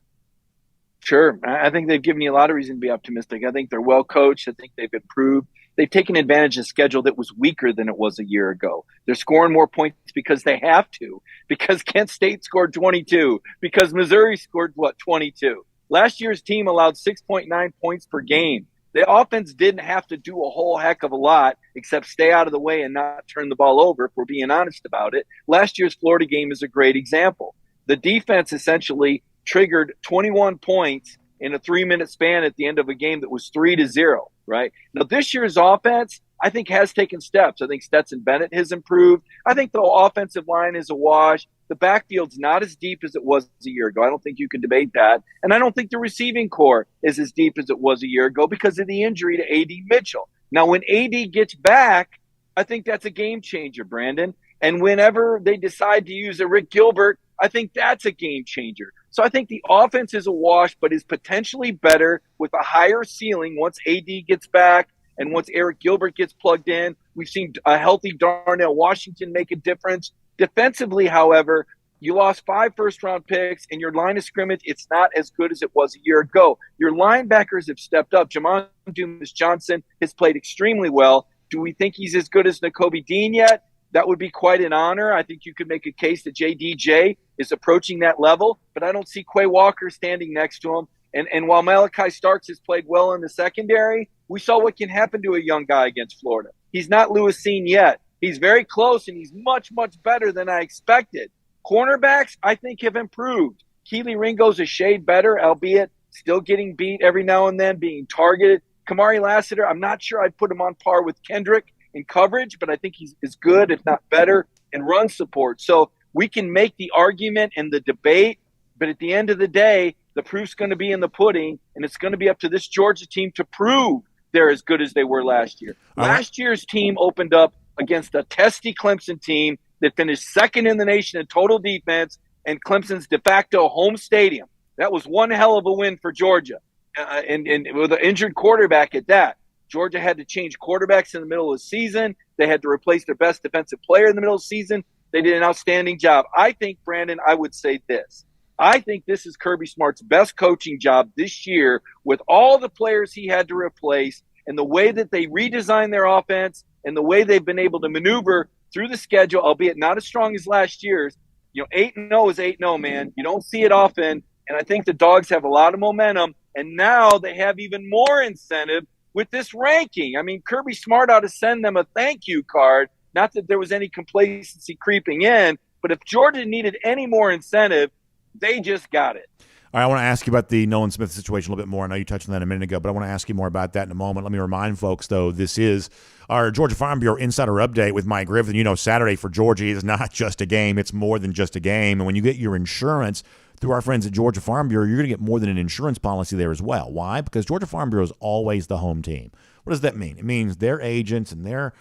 Sure. I think they've given you a lot of reason to be optimistic. I think they're well coached. I think they've improved. They've taken advantage of a schedule that was weaker than it was a year ago. They're scoring more points because they have to, because Kent State scored 22, because Missouri scored, 22. Last year's team allowed 6.9 points per game. The offense didn't have to do a whole heck of a lot except stay out of the way and not turn the ball over, if we're being honest about it. Last year's Florida game is a great example. The defense essentially triggered 21 points in a 3-minute span at the end of a game that was 3-0, right? Now, this year's offense, I think, has taken steps. I think Stetson Bennett has improved. I think the offensive line is a wash. The backfield's not as deep as it was a year ago. I don't think you can debate that. And I don't think the receiving core is as deep as it was a year ago because of the injury to A.D. Mitchell. Now, when A.D. gets back, I think that's a game changer, Brandon. And whenever they decide to use a Rick Gilbert, I think that's a game changer. So I think the offense is a wash, but is potentially better with a higher ceiling once AD gets back and once Eric Gilbert gets plugged in. We've seen a healthy Darnell Washington make a difference. Defensively, however, you lost 5 first-round picks, and your line of scrimmage, it's not as good as it was a year ago. Your linebackers have stepped up. Jamon Dumas-Johnson has played extremely well. Do we think he's as good as Nakobe Dean yet? That would be quite an honor. I think you could make a case that JDJ is approaching that level, but I don't see Quay Walker standing next to him. And while Malachi Starks has played well in the secondary, we saw what can happen to a young guy against Florida. He's not Lewis Seen yet. He's very close, and he's much, much better than I expected. Cornerbacks, I think, have improved. Keely Ringo's a shade better, albeit still getting beat every now and then, being targeted. Kamari Lassiter, I'm not sure I'd put him on par with Kendrick in coverage, but I think he's as good, if not better, in run support. So we can make the argument and the debate, but at the end of the day, the proof's going to be in the pudding, and it's going to be up to this Georgia team to prove they're as good as they were last year. Last year's team opened up against a testy Clemson team that finished second in the nation in total defense and Clemson's de facto home stadium. That was one hell of a win for Georgia, and with an injured quarterback at that. Georgia had to change quarterbacks in the middle of the season. They had to replace their best defensive player in the middle of the season. They did an outstanding job. I think, Brandon, I would say this. I think this is Kirby Smart's best coaching job this year with all the players he had to replace and the way that they redesigned their offense and the way they've been able to maneuver through the schedule, albeit not as strong as last year's. 8-0 is 8-0, man. You don't see it often. And I think the Dogs have a lot of momentum. And now they have even more incentive with this ranking. I mean, Kirby Smart ought to send them a thank you card. Not that there was any complacency creeping in, but if Georgia needed any more incentive, they just got it. All right, I want to ask you about the Nolan Smith situation a little bit more. I know you touched on that a minute ago, but I want to ask you more about that in a moment. Let me remind folks, though, this is our Georgia Farm Bureau Insider Update with Mike Griffin. Saturday for Georgia is not just a game. It's more than just a game. And when you get your insurance through our friends at Georgia Farm Bureau, you're going to get more than an insurance policy there as well. Why? Because Georgia Farm Bureau is always the home team. What does that mean? It means their agents and their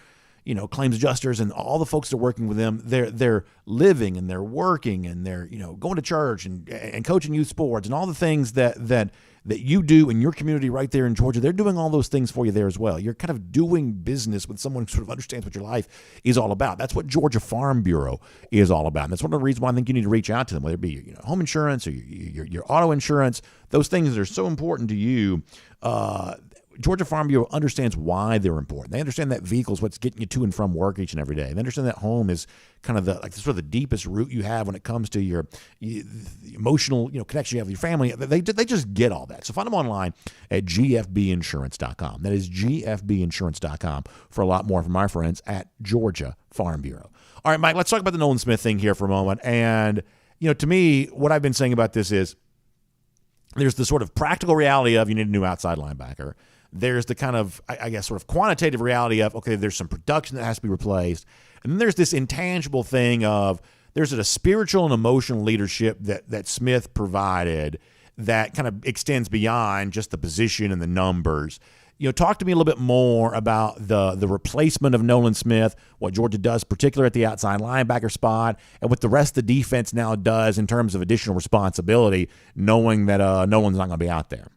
claims adjusters and all the folks that are working with them, they're living and they're working and they're, going to church and coaching youth sports and all the things that you do in your community right there in Georgia. They're doing all those things for you there as well. You're kind of doing business with someone who sort of understands what your life is all about. That's what Georgia Farm Bureau is all about. And that's one of the reasons why I think you need to reach out to them, whether it be home insurance or your auto insurance, those things that are so important to you. Georgia Farm Bureau understands why they're important. They understand that vehicle is what's getting you to and from work each and every day. They understand that home is kind of the deepest root you have when it comes to your emotional connection you have with your family. They just get all that. So find them online at gfbinsurance.com. That is gfbinsurance.com for a lot more from our friends at Georgia Farm Bureau. All right, Mike, let's talk about the Nolan Smith thing here for a moment. And to me, what I've been saying about this is there's the sort of practical reality of you need a new outside linebacker. There's the kind of, I guess, sort of quantitative reality of, okay, there's some production that has to be replaced. And then there's this intangible thing of there's a spiritual and emotional leadership that Smith provided that kind of extends beyond just the position and the numbers. Talk to me a little bit more about the replacement of Nolan Smith, what Georgia does, particularly at the outside linebacker spot, and what the rest of the defense now does in terms of additional responsibility, knowing that Nolan's not going to be out there.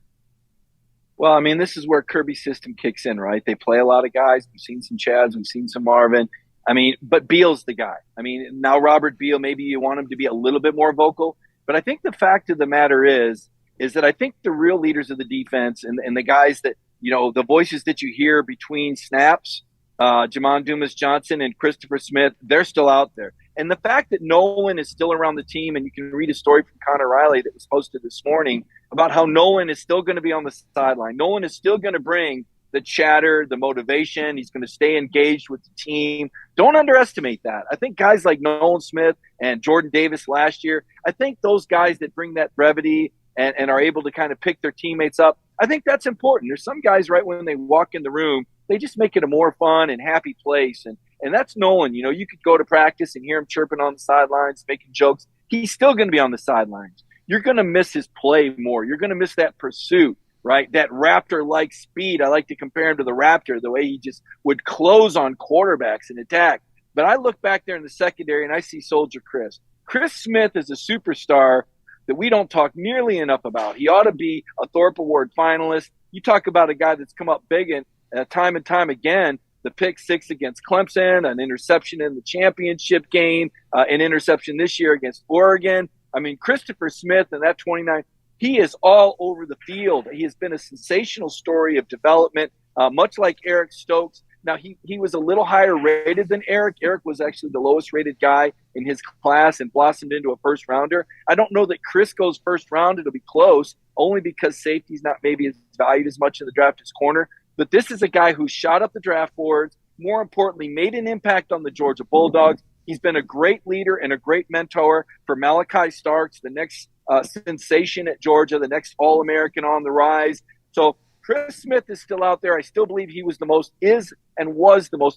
Well, I mean, this is where Kirby's system kicks in, right? They play a lot of guys. We've seen some Chads. We've seen some Marvin. I mean, but Beal's the guy. I mean, now Robert Beal, maybe you want him to be a little bit more vocal. But I think the fact of the matter is that I think the real leaders of the defense and the guys that, the voices that you hear between snaps, Jamon Dumas-Johnson and Christopher Smith, they're still out there. And the fact that Nolan is still around the team, and you can read a story from Connor Riley that was posted this morning about how Nolan is still going to be on the sideline. Nolan is still going to bring the chatter, the motivation. He's going to stay engaged with the team. Don't underestimate that. I think guys like Nolan Smith and Jordan Davis last year, I think those guys that bring that brevity and are able to kind of pick their teammates up, I think that's important. There's some guys right when they walk in the room, they just make it a more fun and happy place. And that's Nolan. You could go to practice and hear him chirping on the sidelines, making jokes. He's still going to be on the sidelines. You're going to miss his play more. You're going to miss that pursuit, right? That Raptor-like speed. I like to compare him to the Raptor, the way he just would close on quarterbacks and attack. But I look back there in the secondary and I see Soldier Chris. Chris Smith is a superstar that we don't talk nearly enough about. He ought to be a Thorpe Award finalist. You talk about a guy that's come up big and time again, the pick 6 against Clemson, an interception in the championship game, an interception this year against Oregon. I mean, Christopher Smith and that 29, he is all over the field. He has been a sensational story of development, much like Eric Stokes. Now, he was a little higher rated than Eric. Eric was actually the lowest rated guy in his class and blossomed into a first rounder. I don't know that Chris goes first round. It'll be close, only because safety's not maybe as valued as much in the draft as corner. But this is a guy who shot up the draft boards, more importantly, made an impact on the Georgia Bulldogs. He's been a great leader and a great mentor for Malachi Starks, the next sensation at Georgia, the next All-American on the rise. So Chris Smith is still out there. I still believe he was the most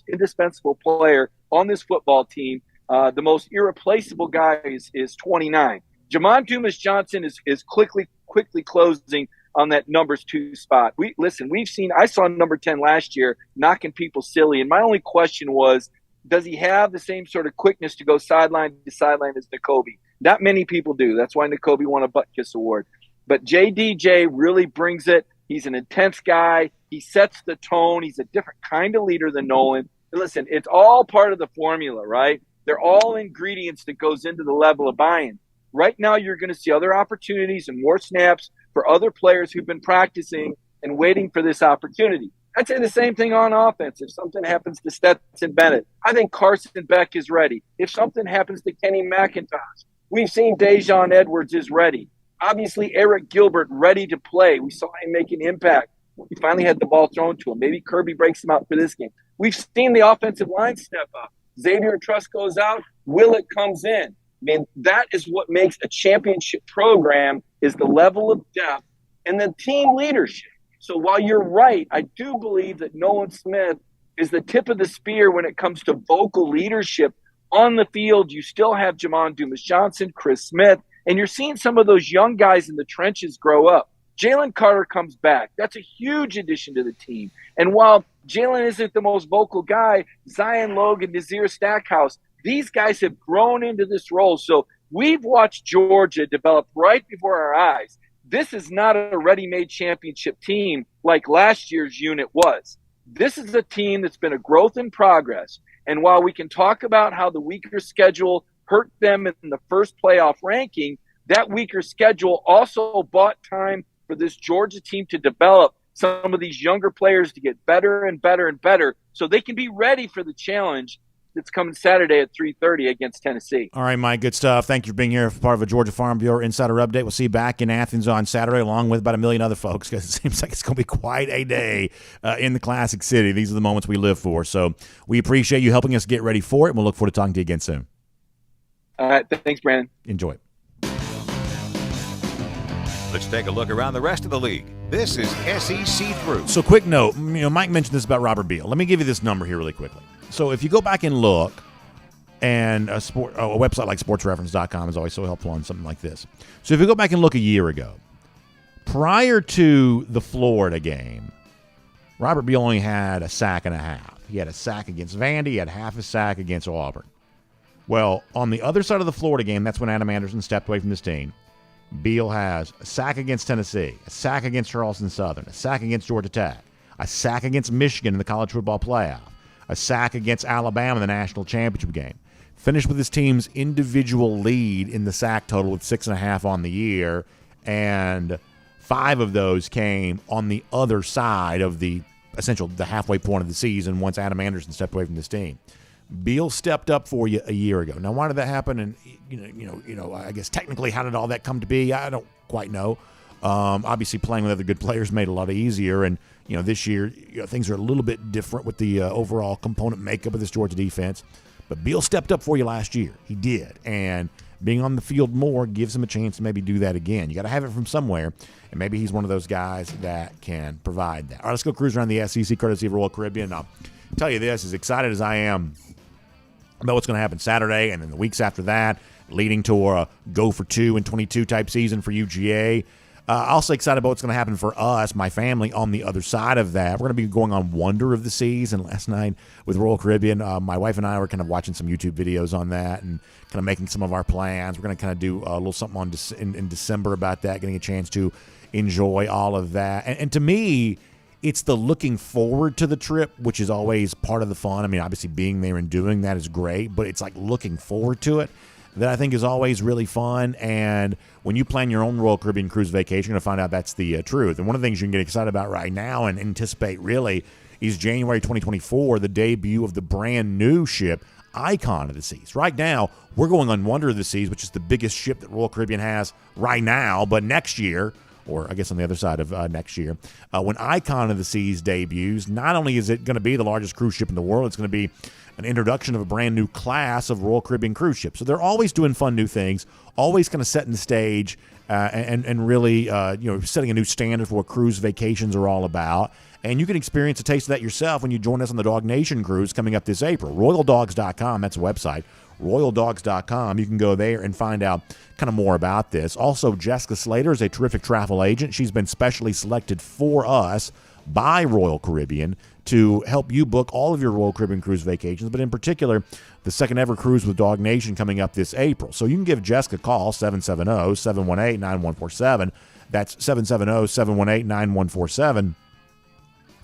indispensable player on this football team. The most irreplaceable guy is 29. Jamon Dumas-Johnson is quickly closing on that numbers 2 spot. I saw number 10 last year knocking people silly. And my only question was, does he have the same sort of quickness to go sideline to sideline as Nakobe? Not many people do. That's why Nakobe won a Butt Kiss Award. But JDJ really brings it. He's an intense guy. He sets the tone. He's a different kind of leader than Nolan. Listen, it's all part of the formula, right? They're all ingredients that goes into the level of buy-in. Right now, you're going to see other opportunities and more snaps for other players who've been practicing and waiting for this opportunity. I'd say the same thing on offense. If something happens to Stetson Bennett, I think Carson Beck is ready. If something happens to Kenny McIntosh, We've seen Dejon Edwards is ready. Obviously, Eric Gilbert ready to play. We saw him make an impact. He finally had the ball thrown to him. Maybe Kirby breaks him out for this game. We've seen the offensive line step up. Xavier Truss goes out. Willett comes in. I mean, that is what makes a championship program, is the level of depth and the team leadership. So while you're right, I do believe that Nolan Smith is the tip of the spear when it comes to vocal leadership. On the field, you still have Jamon Dumas-Johnson, Chris Smith, and you're seeing some of those young guys in the trenches grow up. Jalen Carter comes back. That's a huge addition to the team. And while Jalen isn't the most vocal guy, Zion Logan, Nazir Stackhouse, these guys have grown into this role. So we've watched Georgia develop right before our eyes. This is not a ready-made championship team like last year's unit was. This is a team that's been a growth in progress. And while we can talk about how the weaker schedule hurt them in the first playoff ranking, that weaker schedule also bought time for this Georgia team to develop some of these younger players to get better and better and better so they can be ready for the challenge that's coming Saturday at 3:30 against Tennessee. All right, Mike, good stuff. Thank you for being here for part of a Georgia Farm Bureau Insider Update. We'll see you back in Athens on Saturday along with about 1 million other folks because it seems like it's going to be quite a day in the Classic City. These are the moments we live for. So we appreciate you helping us get ready for it, and we'll look forward to talking to you again soon. All right, thanks, Brandon. Enjoy. Let's take a look around the rest of the league. This is SEC Through. So quick note, Mike mentioned this about Robert Beal. Let me give you this number here really quickly. So if you go back and look, and a website like sportsreference.com is always so helpful on something like this. So if you go back and look a year ago, prior to the Florida game, Robert Beal only had a sack and a half. He had a sack against Vandy. He had half a sack against Auburn. Well, on the other side of the Florida game, that's when Adam Anderson stepped away from this team. Beal has a sack against Tennessee, a sack against Charleston Southern, a sack against Georgia Tech, a sack against Michigan in the college football playoff, a sack against Alabama in the national championship game. Finished with his team's individual lead in the sack total with 6.5 on the year, and 5 of those came on the other side of the halfway point of the season once Adam Anderson stepped away from this team. Beal stepped up for you a year ago. Now, why did that happen? And I guess technically, how did all that come to be? I don't quite know. Obviously, playing with other good players made it a lot easier. And this year, things are a little bit different with the overall component makeup of this Georgia defense. But Beal stepped up for you last year. He did, and being on the field more gives him a chance to maybe do that again. You got to have it from somewhere, and maybe he's one of those guys that can provide that. All right, let's go cruise around the SEC courtesy of Royal Caribbean. I'll tell you this: as excited as I am about what's going to happen Saturday and then the weeks after that, leading to a go for 2 and 22 type season for UGA. Also excited about what's going to happen for us, my family, on the other side of that. We're going to be going on Wonder of the Seas, and last night with Royal Caribbean, my wife and I were kind of watching some YouTube videos on that and kind of making some of our plans. We're going to kind of do a little something in December about that, getting a chance to enjoy all of that. And to me, it's the looking forward to the trip, which is always part of the fun. I mean, obviously being there and doing that is great, but it's like looking forward to it that I think is always really fun. And when you plan your own Royal Caribbean cruise vacation, you're going to find out that's the truth. And one of the things you can get excited about right now and anticipate really is January 2024, the debut of the brand new ship, Icon of the Seas. Right now, we're going on Wonder of the Seas, which is the biggest ship that Royal Caribbean has right now. But next year, or I guess on the other side of next year, when Icon of the Seas debuts, not only is it going to be the largest cruise ship in the world, it's going to be an introduction of a brand new class of Royal Caribbean cruise ships. So they're always doing fun new things, always kind of setting the stage and really setting a new standard for what cruise vacations are all about. And you can experience a taste of that yourself when you join us on the DawgNation cruise coming up this April. RoyalDogs.com, that's a website. RoyalDogs.com. You can go there and find out kind of more about this. Also, Jessica Slater is a terrific travel agent. She's been specially selected for us by Royal Caribbean to help you book all of your Royal Caribbean cruise vacations, but in particular, the second ever cruise with DawgNation coming up this April. So you can give Jessica a call, 770-718-9147. That's 770-718-9147.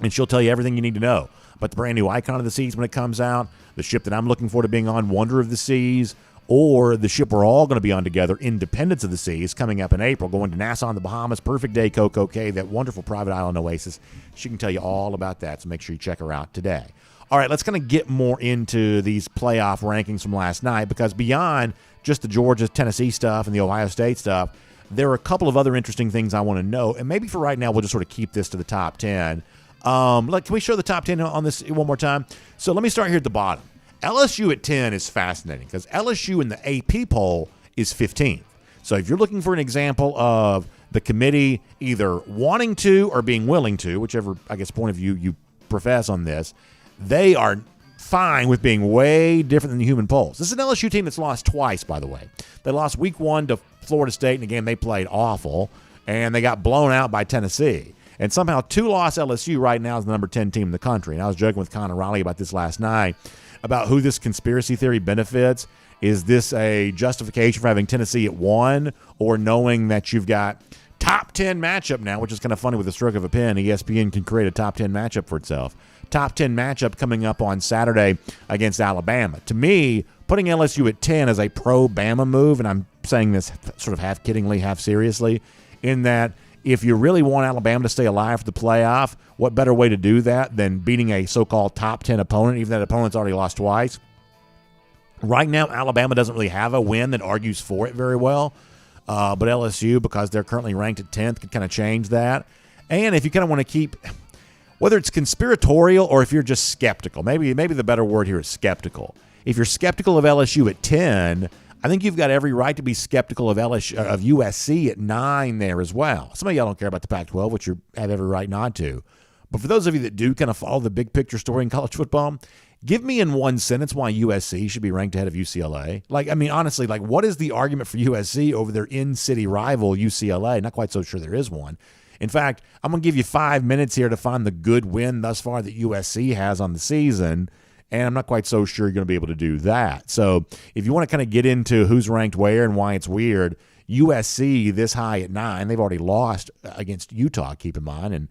And she'll tell you everything you need to know about the brand new Icon of the Seas when it comes out, the ship that I'm looking forward to being on, Wonder of the Seas, or the ship we're all going to be on together, Independence of the Seas, coming up in April, going to Nassau in the Bahamas, Perfect Day, Coco Cay, that wonderful private island oasis. She can tell you all about that, so make sure you check her out today. All right, let's kind of get more into these playoff rankings from last night, because beyond just the Georgia, Tennessee stuff and the Ohio State stuff, there are a couple of other interesting things I want to know. And maybe for right now, we'll just sort of keep this to the top 10. Can we show the top 10 on this one more time? So let me start here at the bottom. LSU at 10 is fascinating because LSU in the AP poll is 15th. So if you're looking for an example of the committee either wanting to or being willing to, whichever, I guess, point of view you profess on this, they are fine with being way different than the human polls. This is an LSU team that's lost twice, by the way. They lost week 1 to Florida State in a game they played awful, and they got blown out by Tennessee. And somehow 2-loss LSU right now is the number 10 team in the country. And I was joking with Connor Riley about this last night, about who this conspiracy theory benefits. Is this a justification for having Tennessee at 1, or knowing that you've got top 10 matchup now, which is kind of funny with the stroke of a pen. ESPN can create a top 10 matchup for itself. Top 10 matchup coming up on Saturday against Alabama. To me, putting LSU at 10 is a pro-Bama move, and I'm saying this sort of half kiddingly, half seriously, in that if you really want Alabama to stay alive for the playoff, what better way to do that than beating a so-called top 10 opponent, even that opponent's already lost twice? Right now, Alabama doesn't really have a win that argues for it very well, but LSU, because they're currently ranked at 10th, could kind of change that. And if you kind of want to keep, whether it's conspiratorial or if you're just skeptical, maybe the better word here is skeptical. If you're skeptical of LSU at 10, I think you've got every right to be skeptical of USC at 9 there as well. Some of y'all don't care about the Pac-12, which you have every right not to. But for those of you that do kind of follow the big picture story in college football, give me in one sentence why USC should be ranked ahead of UCLA. Honestly, what is the argument for USC over their in-city rival UCLA? Not quite so sure there is one. In fact, I'm going to give you 5 minutes here to find the good win thus far that USC has on the season, and I'm not quite so sure you're going to be able to do that. So if you want to kind of get into who's ranked where and why it's weird, USC this high at 9, they've already lost against Utah, keep in mind, and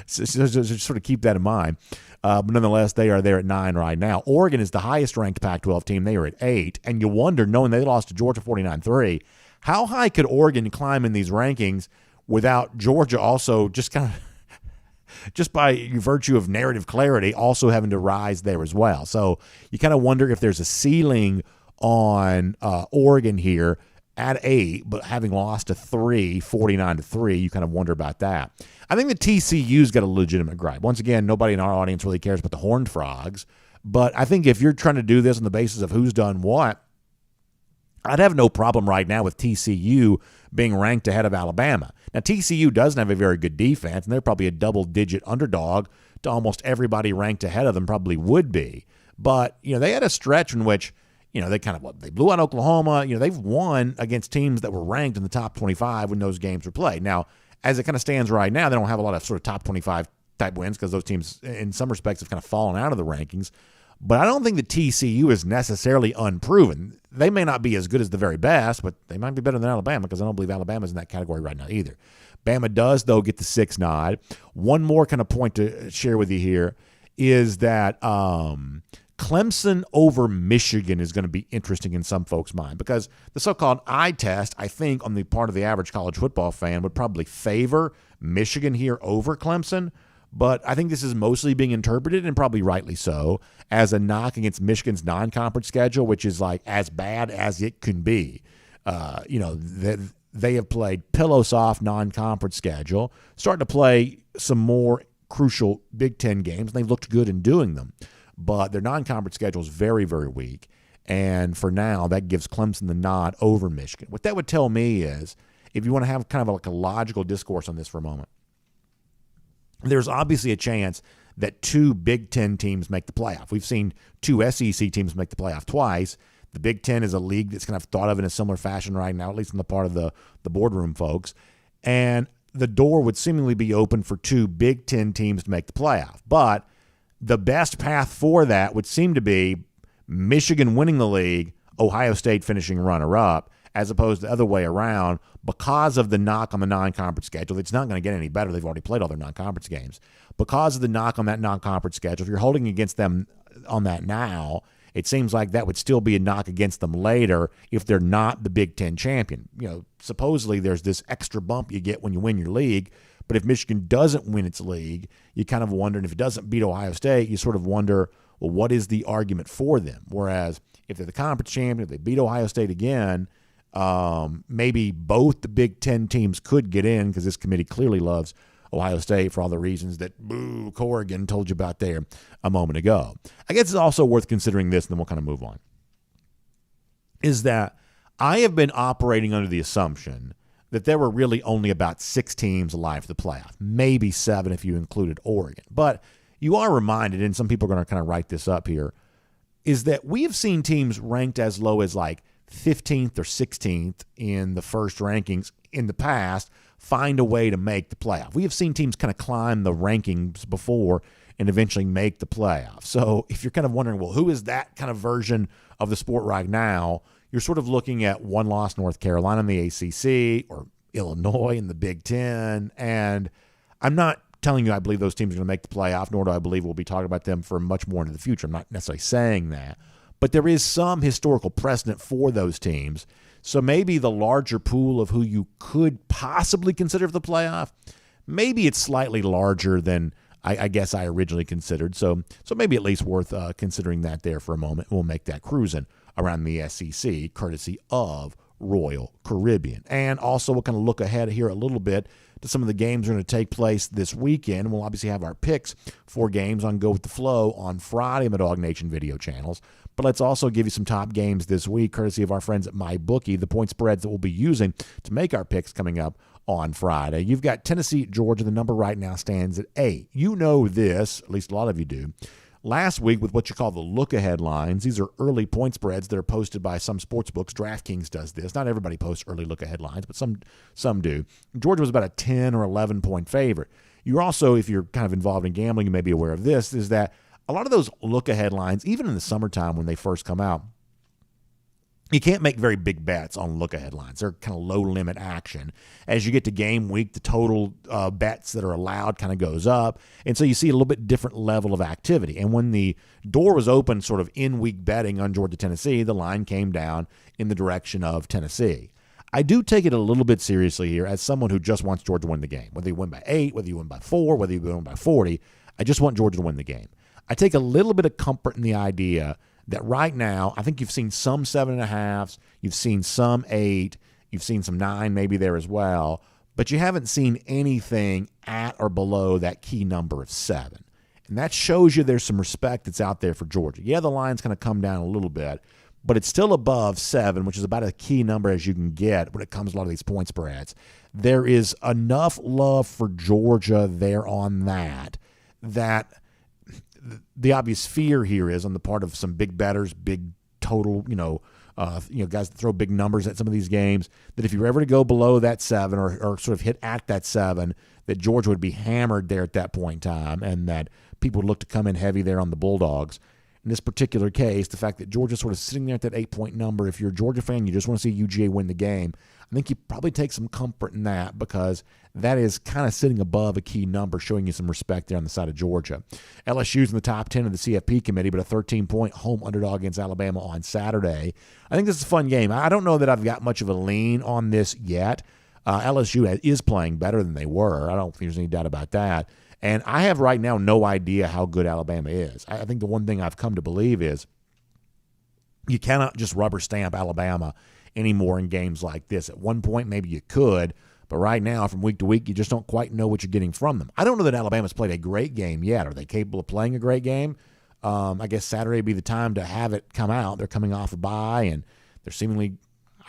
so sort of keep that in mind. But nonetheless, they are there at 9 right now. Oregon is the highest-ranked Pac-12 team. They are at 8, and you wonder, knowing they lost to Georgia 49-3, how high could Oregon climb in these rankings without Georgia also just kind of, just by virtue of narrative clarity, also having to rise there as well. So you kind of wonder if there's a ceiling on Oregon here at 8, but having lost to 3, 49-3, you kind of wonder about that. I think the TCU's got a legitimate gripe. Once again, nobody in our audience really cares about the Horned Frogs, but I think if you're trying to do this on the basis of who's done what, I'd have no problem right now with TCU being ranked ahead of Alabama. Now, TCU doesn't have a very good defense, and they're probably a double-digit underdog to almost everybody ranked ahead of them probably would be. But, they had a stretch in which, they blew out Oklahoma. They've won against teams that were ranked in the top 25 when those games were played. Now, as it kind of stands right now, they don't have a lot of sort of top 25 type wins because those teams, in some respects, have kind of fallen out of the rankings. But I don't think the TCU is necessarily unproven. They may not be as good as the very best, but they might be better than Alabama because I don't believe Alabama's in that category right now either. Bama does, though, get the 6 nod. One more kind of point to share with you here is that Clemson over Michigan is going to be interesting in some folks' mind because the so-called eye test, I think, on the part of the average college football fan would probably favor Michigan here over Clemson. But I think this is mostly being interpreted, and probably rightly so, as a knock against Michigan's non-conference schedule, which is as bad as it can be. They have played pillow soft non-conference schedule, starting to play some more crucial Big Ten games, and they've looked good in doing them. But their non-conference schedule is very, very weak. And for now, that gives Clemson the nod over Michigan. What that would tell me is, if you want to have kind of a logical discourse on this for a moment, there's obviously a chance that 2 Big Ten teams make the playoff. We've seen 2 SEC teams make the playoff twice. The Big Ten is a league that's kind of thought of in a similar fashion right now, at least on the part of the boardroom folks. And the door would seemingly be open for 2 Big Ten teams to make the playoff. But the best path for that would seem to be Michigan winning the league, Ohio State finishing runner-up, as opposed to the other way around because of the knock on the non-conference schedule. It's not going to get any better. They've already played all their non-conference games. Because of the knock on that non-conference schedule, if you're holding against them on that now, it seems like that would still be a knock against them later if they're not the Big Ten champion. Supposedly there's this extra bump you get when you win your league, But if Michigan doesn't win its league, you kind of wonder, and if it doesn't beat Ohio State, you sort of wonder, well, what is the argument for them? Whereas if they're the conference champion, if they beat Ohio State again, maybe both the Big Ten teams could get in, because this committee clearly loves Ohio State for all the reasons that boo Corrigan told you about there a moment ago. I guess it's also worth considering this, and then we'll kind of move on, is that I have been operating under the assumption that there were really only about 6 teams alive for the playoff, maybe 7 if you included Oregon. But you are reminded, and some people are going to kind of write this up here, is that we have seen teams ranked as low as like 15th or 16th in the first rankings in the past find a way to make the playoff. We have seen teams kind of climb the rankings before and eventually make the playoff. So if you're kind of wondering, well, who is that kind of version of the sport right now, you're sort of looking at one-loss North Carolina in the ACC or Illinois in the Big Ten. And I'm not telling you I believe those teams are going to make the playoff, nor do I believe we'll be talking about them for much more into the future. I'm not necessarily saying that. But there is some historical precedent for those teams. So maybe the larger pool of who you could possibly consider for the playoff, maybe it's slightly larger than I guess I originally considered. So maybe at least worth considering that there for a moment. We'll make that cruising around the SEC, courtesy of Royal Caribbean. And also we'll kind of look ahead here a little bit to some of the games that are going to take place this weekend. We'll obviously have our picks for games on Go With The Flow on Friday on the DawgNation video channels. But let's also give you some top games this week, courtesy of our friends at MyBookie, the point spreads that we'll be using to make our picks coming up on Friday. You've got Tennessee at Georgia. The number right now stands at 8. You know this, at least a lot of you do. Last week with what you call the look-ahead lines, these are early point spreads that are posted by some sports books. DraftKings does this. Not everybody posts early look-ahead lines, but some do. Georgia was about a 10 or 11-point favorite. You're also, if you're kind of involved in gambling, you may be aware of this, is that a lot of those look-ahead lines, even in the summertime when they first come out, you can't make very big bets on look-ahead lines. They're kind of low-limit action. As you get to game week, the total bets that are allowed kind of goes up, and so you see a little bit different level of activity. And when the door was open sort of in-week betting on Georgia-Tennessee, the line came down in the direction of Tennessee. I do take it a little bit seriously here as someone who just wants Georgia to win the game. Whether you win by 8, whether you win by 4, whether you win by 40, I just want Georgia to win the game. I take a little bit of comfort in the idea that right now, I think you've seen some 7.5s, you've seen some 8, you've seen some 9 maybe there as well, but you haven't seen anything at or below that key number of 7. And that shows you there's some respect that's out there for Georgia. Yeah, the line's going to come down a little bit, but it's still above 7, which is about a key number as you can get when it comes to a lot of these point spreads. There is enough love for Georgia there on that the obvious fear here is on the part of some big bettors, big total, guys that throw big numbers at some of these games, that if you were ever to go below that 7 or sort of hit at that 7, that Georgia would be hammered there at that point in time and that people would look to come in heavy there on the Bulldogs. In this particular case, the fact that Georgia's sort of sitting there at that 8-point number, if you're a Georgia fan, you just want to see UGA win the game, I think you probably take some comfort in that because that is kind of sitting above a key number, showing you some respect there on the side of Georgia. LSU's in the top 10 of the CFP committee, but a 13-point home underdog against Alabama on Saturday. I think this is a fun game. I don't know that I've got much of a lean on this yet. LSU is playing better than they were. I don't think there's any doubt about that. And I have right now no idea how good Alabama is. I think the one thing I've come to believe is you cannot just rubber stamp Alabama anymore in games like this. At one point, maybe you could, but right now, from week to week, you just don't quite know what you're getting from them. I don't know that Alabama's played a great game yet. Are they capable of playing a great game? I guess Saturday would be the time to have it come out. They're coming off a bye, and they're seemingly,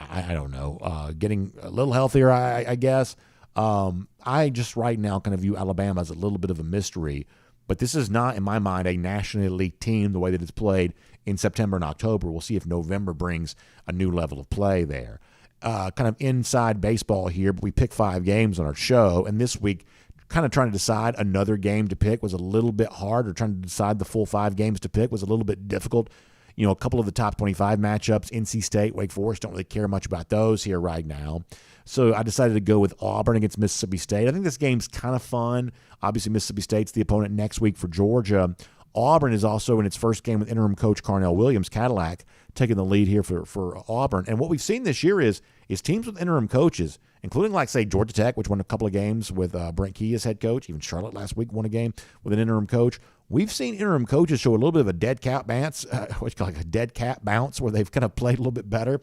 I don't know, getting a little healthier, I guess. I just right now kind of view Alabama as a little bit of a mystery, but this is not, in my mind, a national elite team the way that it's played in September and October. We'll see if November brings a new level of play there. Kind of inside baseball here, but we pick 5 games on our show, and this week kind of trying to decide another game to pick was a little bit hard, or trying to decide the full 5 games to pick was a little bit difficult. You know, a couple of the top 25 matchups, NC State, Wake Forest, don't really care much about those here right now. So I decided to go with Auburn against Mississippi State. I think this game's kind of fun. Obviously, Mississippi State's the opponent next week for Georgia. Auburn is also in its first game with interim coach Carnell Williams, Cadillac, taking the lead here for Auburn. And what we've seen this year is teams with interim coaches including like, say, Georgia Tech, which won a couple of games with Brent Key as head coach. Even Charlotte last week won a game with an interim coach. We've seen interim coaches show a little bit of a dead cat bounce, what you call like a dead cat bounce, where they've kind of played a little bit better,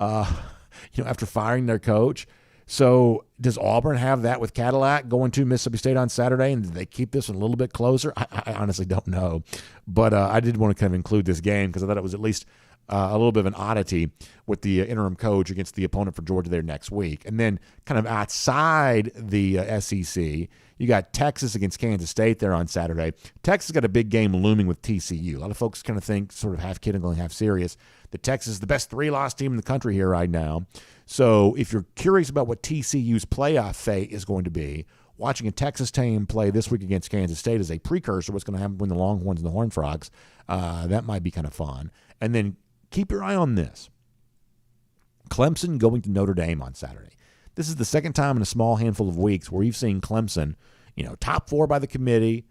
after firing their coach. So does Auburn have that with Cadillac going to Mississippi State on Saturday, and do they keep this one a little bit closer? I honestly don't know. But I did want to kind of include this game because I thought it was at least a little bit of an oddity with the interim coach against the opponent for Georgia there next week. And then kind of outside the SEC, you got Texas against Kansas State there on Saturday. Texas got a big game looming with TCU. A lot of folks kind of think, sort of half kidding and half serious, that Texas is the best 3-loss team in the country here right now. So if you're curious about what TCU's playoff fate is going to be, watching a Texas team play this week against Kansas State is a precursor to what's going to happen when the Longhorns and the Horned Frogs. That might be kind of fun. And then keep your eye on this. Clemson going to Notre Dame on Saturday. This is the second time in a small handful of weeks where you've seen Clemson, top 4 by the committee,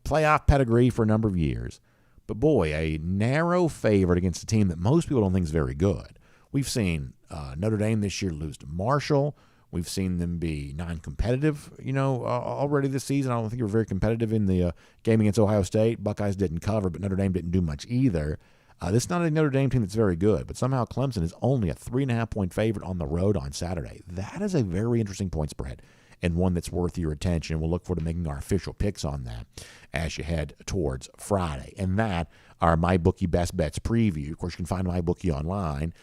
playoff pedigree for a number of years. But boy, a narrow favorite against a team that most people don't think is very good. We've seen Notre Dame this year lose to Marshall. We've seen them be non-competitive, already this season. I don't think they were very competitive in the game against Ohio State. Buckeyes didn't cover, but Notre Dame didn't do much either. This is not a Notre Dame team that's very good, but somehow Clemson is only a 3.5-point favorite on the road on Saturday. That is a very interesting point spread and one that's worth your attention. We'll look forward to making our official picks on that as you head towards Friday. And that, our MyBookie Best Bets preview. Of course, you can find MyBookie online.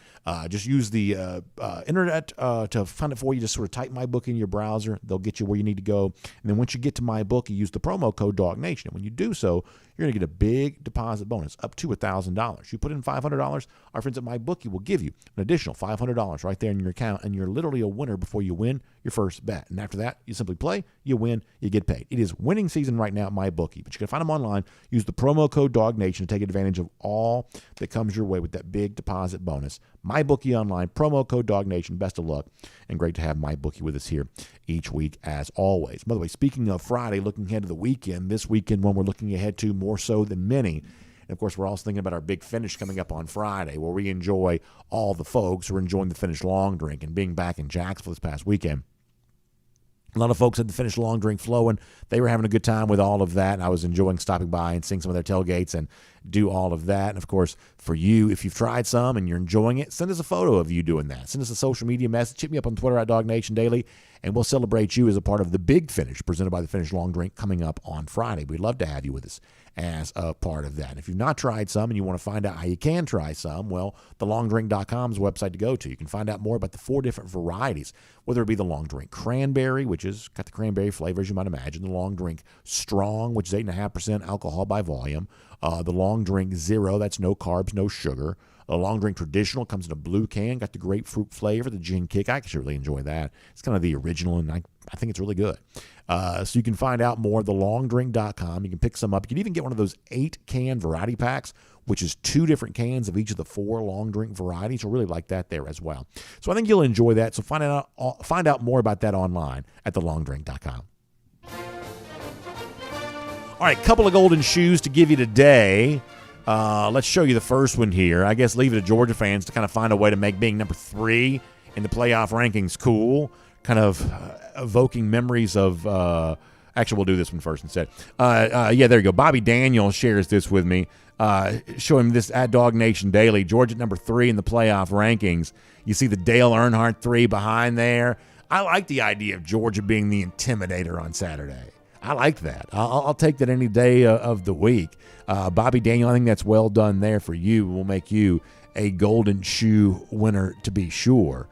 Just use the internet to find it for you. Just sort of type MyBookie in your browser. They'll get you where you need to go. And then once you get to MyBookie, use the promo code DawgNation. And when you do so, you're going to get a big deposit bonus up to $1,000. You put in $500, our friends at MyBookie will give you an additional $500 right there in your account, and you're literally a winner before you win your first bet. And after that, you simply play, you win, you get paid. It is winning season right now at MyBookie, but you can find them online. Use the promo code DawgNation to take advantage of all that comes your way with that big deposit bonus. MyBookie online, promo code DawgNation. Best of luck, and great to have MyBookie with us here each week as always. By the way, speaking of Friday, looking ahead to the weekend, this weekend one we're looking ahead to more so than many. And of course, we're also thinking about our big finish coming up on Friday, where we enjoy all the folks who are enjoying the Finish Long Drink and being back in Jacksonville this past weekend. A lot of folks had the Finish Long Drink flowing. They were having a good time with all of that, and I was enjoying stopping by and seeing some of their tailgates and do all of that. And, of course, for you, if you've tried some and you're enjoying it, send us a photo of you doing that. Send us a social media message. Hit me up on Twitter at DawgNation Daily, and we'll celebrate you as a part of the big finish presented by the Finish Long Drink coming up on Friday. We'd love to have you with us as a part of that. And if you've not tried some and you want to find out how you can try some, well, thelongdrink.com is a website to go to. You can find out more about the 4 different varieties, whether it be the Long Drink Cranberry, which has got the cranberry flavor, as you might imagine, the Long Drink Strong, which is 8.5% alcohol by volume, the Long Drink Zero, that's no carbs, no sugar. The Long Drink Traditional comes in a blue can, got the grapefruit flavor, the gin kick. I actually really enjoy that. It's kind of the original, and I think it's really good. So you can find out more at thelongdrink.com. You can pick some up. You can even get one of those 8-can variety packs, which is 2 different cans of each of the 4 Long Drink varieties. You'll really like that there as well. So I think you'll enjoy that. So find out more about that online at thelongdrink.com. All right, couple of golden shoes to give you today. Let's show you the first one here. I guess leave it to Georgia fans to kind of find a way to make being number 3 in the playoff rankings cool. Kind of evoking memories of actually, we'll do this one first instead. Yeah, there you go. Bobby Daniel shares this with me. Show him this at DawgNation Daily. Georgia at number 3 in the playoff rankings. You see the Dale Earnhardt 3 behind there. I like the idea of Georgia being the intimidator on Saturday. I like that. I'll take that any day of the week. Bobby Daniel, I think that's well done there for you. Will make you a golden shoe winner to be sure.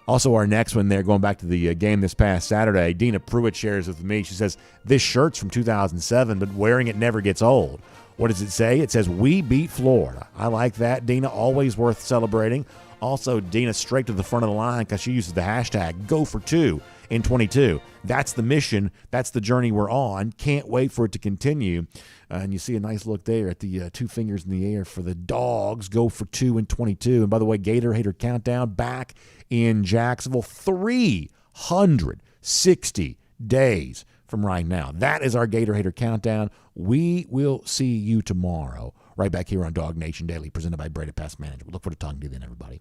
Also, our next one there, going back to the game this past Saturday, Dina Pruitt shares with me. She says, this shirt's from 2007, but wearing it never gets old. What does it say? It says, we beat Florida. I like that, Dina. Always worth celebrating. Also, Dina straight to the front of the line because she uses the hashtag #GoFor2 in 22. That's the mission. That's the journey we're on. Can't wait for it to continue. And you see a nice look there at the 2 fingers in the air for the Dogs. Go for 2 in 22. And by the way, Gator Hater Countdown back in Jacksonville. 360 days from right now. That is our Gator Hater Countdown. We will see you tomorrow right back here on DawgNation Daily, presented by Breda Pest Management. Look forward to talking to you then, everybody.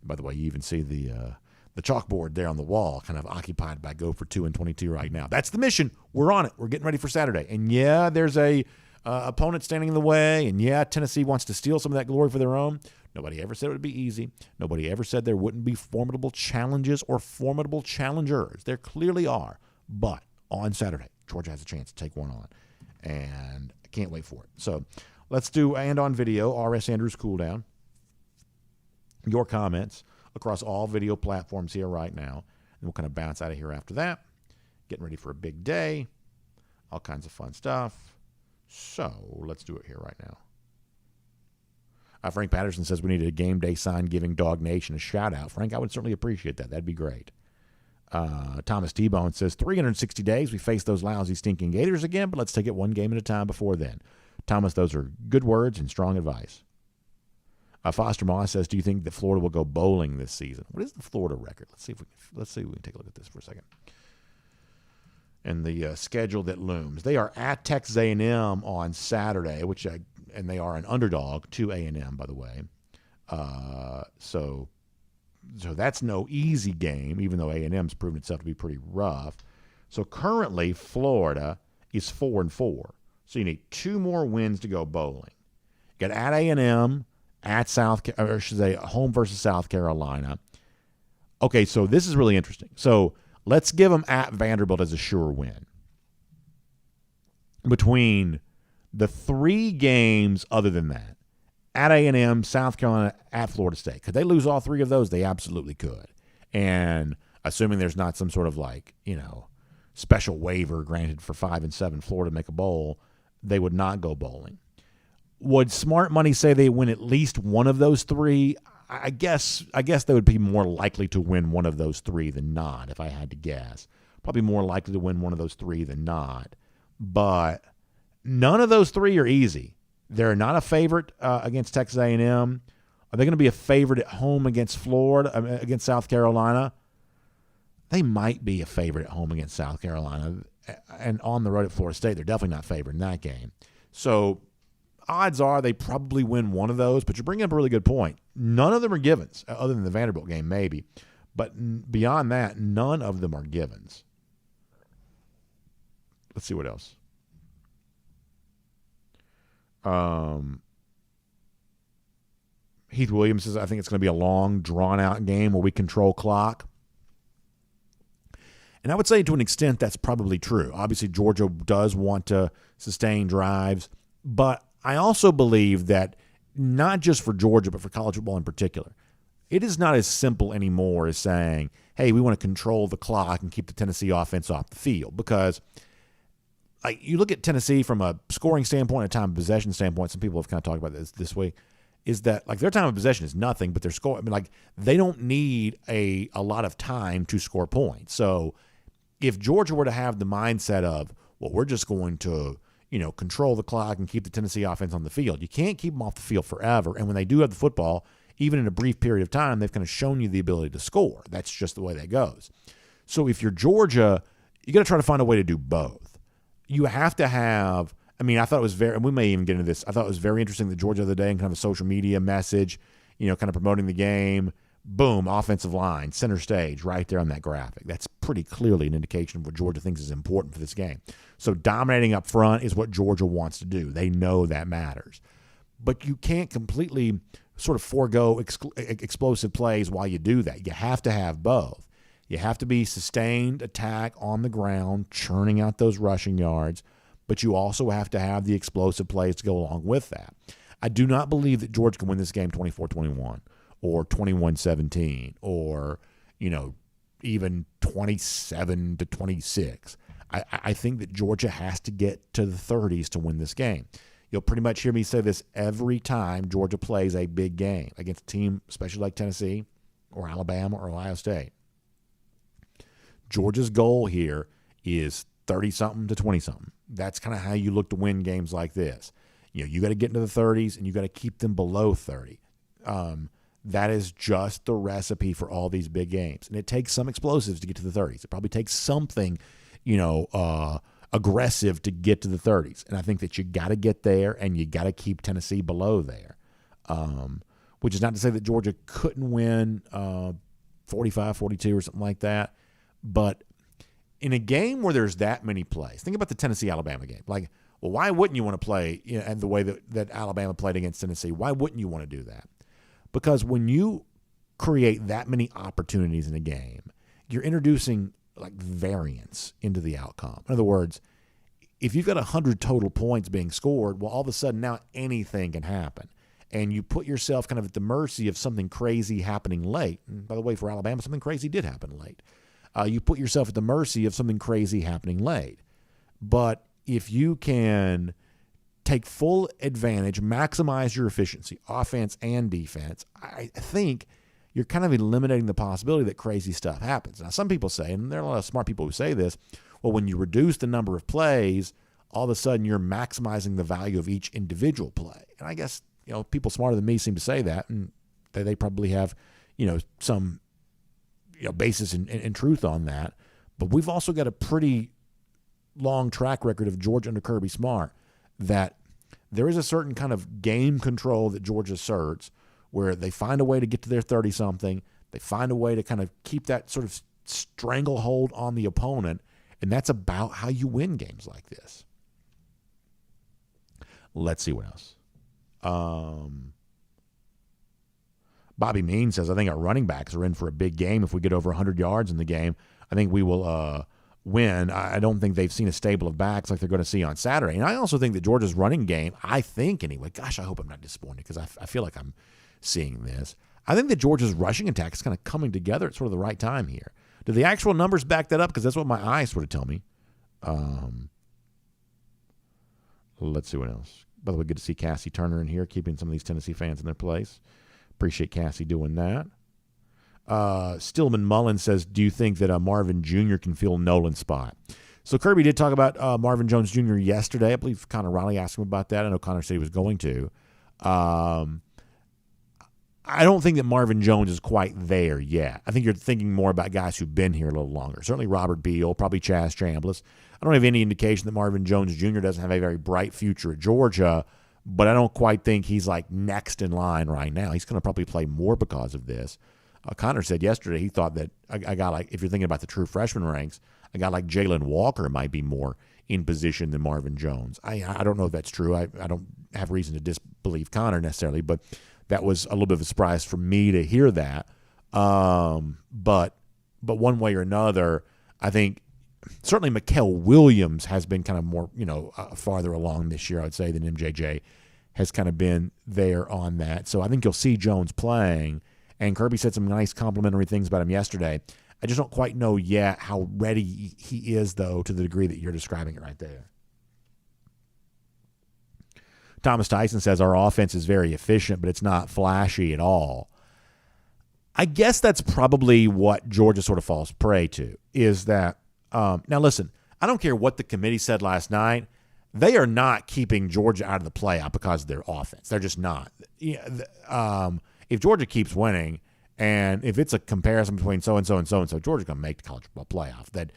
And by the way, you even see the the chalkboard there on the wall, kind of occupied by go for 2 and 22 right now. That's the mission. We're on it. We're getting ready for Saturday. And yeah, there's a opponent standing in the way. And yeah, Tennessee wants to steal some of that glory for their own. Nobody ever said it would be easy. Nobody ever said there wouldn't be formidable challenges or formidable challengers. There clearly are. But on Saturday, Georgia has a chance to take one on. And I can't wait for it. So let's do and on video, R.S. Andrews cool down. Your comments across all video platforms here right now. And we'll kind of bounce out of here after that. Getting ready for a big day. All kinds of fun stuff. So let's do it here right now. Frank Patterson says we need a game day sign giving DawgNation a shout out. Frank, I would certainly appreciate that. That'd be great. Thomas T-Bone says 360 days. We face those lousy, stinking Gators again, but let's take it one game at a time before then. Thomas, those are good words and strong advice. Foster Moss says, do you think that Florida will go bowling this season? What is the Florida record? Let's see if we can take a look at this for a second. And the schedule that looms. They are at Texas A&M on Saturday, and they are an underdog to A&M, by the way. So that's no easy game, even though A&M's proven itself to be pretty rough. So currently, Florida is 4-4. So you need 2 more wins to go bowling. You got at A&M, at home versus South Carolina. Okay, so this is really interesting. So let's give them at Vanderbilt as a sure win. Between the 3 games other than that, at A&M, South Carolina, at Florida State, could they lose all 3 of those? They absolutely could. And assuming there's not some sort of special waiver granted for 5 and 7 Florida to make a bowl, they would not go bowling. Would smart money say they win at least one of those 3? I guess they would be more likely to win one of those 3 than not, if I had to guess. Probably more likely to win one of those 3 than not. But none of those 3 are easy. They're not a favorite against Texas A&M. Are they going to be a favorite at home against Florida, against South Carolina? They might be a favorite at home against South Carolina. And on the road at Florida State, they're definitely not favored in that game. So odds are they probably win one of those, but you're bringing up a really good point. None of them are givens, other than the Vanderbilt game maybe. But beyond that, none of them are givens. Let's see what else. Heath Williams says, I think it's going to be a long, drawn-out game where we control clock. And I would say to an extent that's probably true. Obviously, Georgia does want to sustain drives, but I also believe that not just for Georgia, but for college football in particular, it is not as simple anymore as saying, hey, we want to control the clock and keep the Tennessee offense off the field. Because you look at Tennessee from a scoring standpoint, a time of possession standpoint, some people have kind of talked about this week, is that their time of possession is nothing, but their score, they don't need a lot of time to score points. So if Georgia were to have the mindset of, well, we're just going to control the clock and keep the Tennessee offense on the field. You can't keep them off the field forever. And when they do have the football, even in a brief period of time, they've kind of shown you the ability to score. That's just the way that goes. So if you're Georgia, you got to try to find a way to do both. You have to have, I thought it was and we may even get into this, I thought it was very interesting that Georgia the other day in kind of a social media message, kind of promoting the game, boom, offensive line, center stage, right there on that graphic. That's pretty clearly an indication of what Georgia thinks is important for this game. So dominating up front is what Georgia wants to do. They know that matters. But you can't completely sort of forego explosive plays while you do that. You have to have both. You have to be sustained attack on the ground, churning out those rushing yards, but you also have to have the explosive plays to go along with that. I do not believe that Georgia can win this game 24-21 or 21-17 or, even 27-26. I think that Georgia has to get to the 30s to win this game. You'll pretty much hear me say this every time Georgia plays a big game against a team, especially like Tennessee or Alabama or Ohio State. Georgia's goal here is 30-something to 20-something. That's kind of how you look to win games like this. You got to get into the 30s, and you got to keep them below 30. That is just the recipe for all these big games. And it takes some explosives to get to the 30s. It probably takes something, aggressive to get to the 30s. And I think that you got to get there, and you got to keep Tennessee below there, which is not to say that Georgia couldn't win 45, 42 or something like that. But in a game where there's that many plays, think about the Tennessee-Alabama game. Like, well, why wouldn't you want to play and the way that Alabama played against Tennessee? Why wouldn't you want to do that? Because when you create that many opportunities in a game, you're introducing like variance into the outcome. In other words, if you've got 100 total points being scored, well, all of a sudden now anything can happen. And you put yourself kind of at the mercy of something crazy happening late. And by the way, for Alabama, something crazy did happen late. You put yourself at the mercy of something crazy happening late. But if you can take full advantage, maximize your efficiency, offense and defense, I think you're kind of eliminating the possibility that crazy stuff happens. Now, some people say, and there are a lot of smart people who say this, well, when you reduce the number of plays, all of a sudden you're maximizing the value of each individual play. And I guess, people smarter than me seem to say that, and they probably have, some basis in truth on that. But we've also got a pretty long track record of Georgia under Kirby Smart that there is a certain kind of game control that Georgia asserts where they find a way to get to their 30-something. They find a way to kind of keep that sort of stranglehold on the opponent, and that's about how you win games like this. Let's see what else. Bobby Mean says, I think our running backs are in for a big game. If we get over 100 yards in the game, I think we will win. I don't think they've seen a stable of backs like they're going to see on Saturday. And I also think that Georgia's running game, I think anyway, gosh, I hope I'm not disappointed because I feel like I'm seeing this. I think that Georgia's rushing attack is kind of coming together at sort of the right time here. Do the actual numbers back that up? Because that's what my eyes sort of tell me. Let's see what else. By the way, good to see Cassie Turner in here, keeping some of these Tennessee fans in their place. Appreciate Cassie doing that. Stillman Mullen says, do you think that Marvin Jr. can fill Nolan's spot? So Kirby did talk about Marvin Jones Jr. yesterday. I believe Connor Riley asked him about that. I know Connor said he was going to. I don't think that Marvin Jones is quite there yet. I think you're thinking more about guys who've been here a little longer. Certainly Robert Beal, probably Chaz Chambliss. I don't have any indication that Marvin Jones Jr. doesn't have a very bright future at Georgia, but I don't quite think he's like next in line right now. He's going to probably play more because of this. Connor said yesterday he thought that a guy like, if you're thinking about the true freshman ranks, a guy like Jalen Walker might be more in position than Marvin Jones. I don't know if that's true. I don't have reason to disbelieve Connor necessarily, but that was a little bit of a surprise for me to hear that. But one way or another, I think certainly Mikael Williams has been kind of more, farther along this year, I would say, than MJJ has kind of been there on that. So I think you'll see Jones playing. And Kirby said some nice complimentary things about him yesterday. I just don't quite know yet how ready he is, though, to the degree that you're describing it right there. Thomas Tyson says our offense is very efficient, but it's not flashy at all. I guess that's probably what Georgia sort of falls prey to, is that now listen, I don't care what the committee said last night. They are not keeping Georgia out of the playoff because of their offense. They're just not. If Georgia keeps winning, and if it's a comparison between so-and-so and so-and-so, Georgia's going to make the college football playoff. That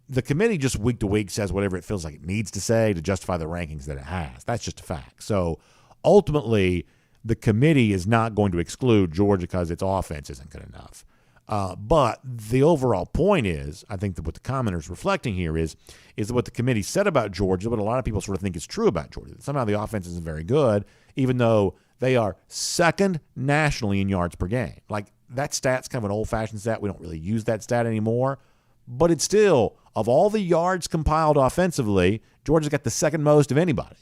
the committee just week to week says whatever it feels like it needs to say to justify the rankings that it has. That's just a fact. So ultimately, the committee is not going to exclude Georgia because its offense isn't good enough. But the overall point is, I think that what the commenters reflecting here is that what the committee said about Georgia, what a lot of people sort of think is true about Georgia. That somehow the offense isn't very good, even though they are second nationally in yards per game. Like, that stat's kind of an old-fashioned stat. We don't really use that stat anymore. But it's still, of all the yards compiled offensively, Georgia's got the second most of anybody.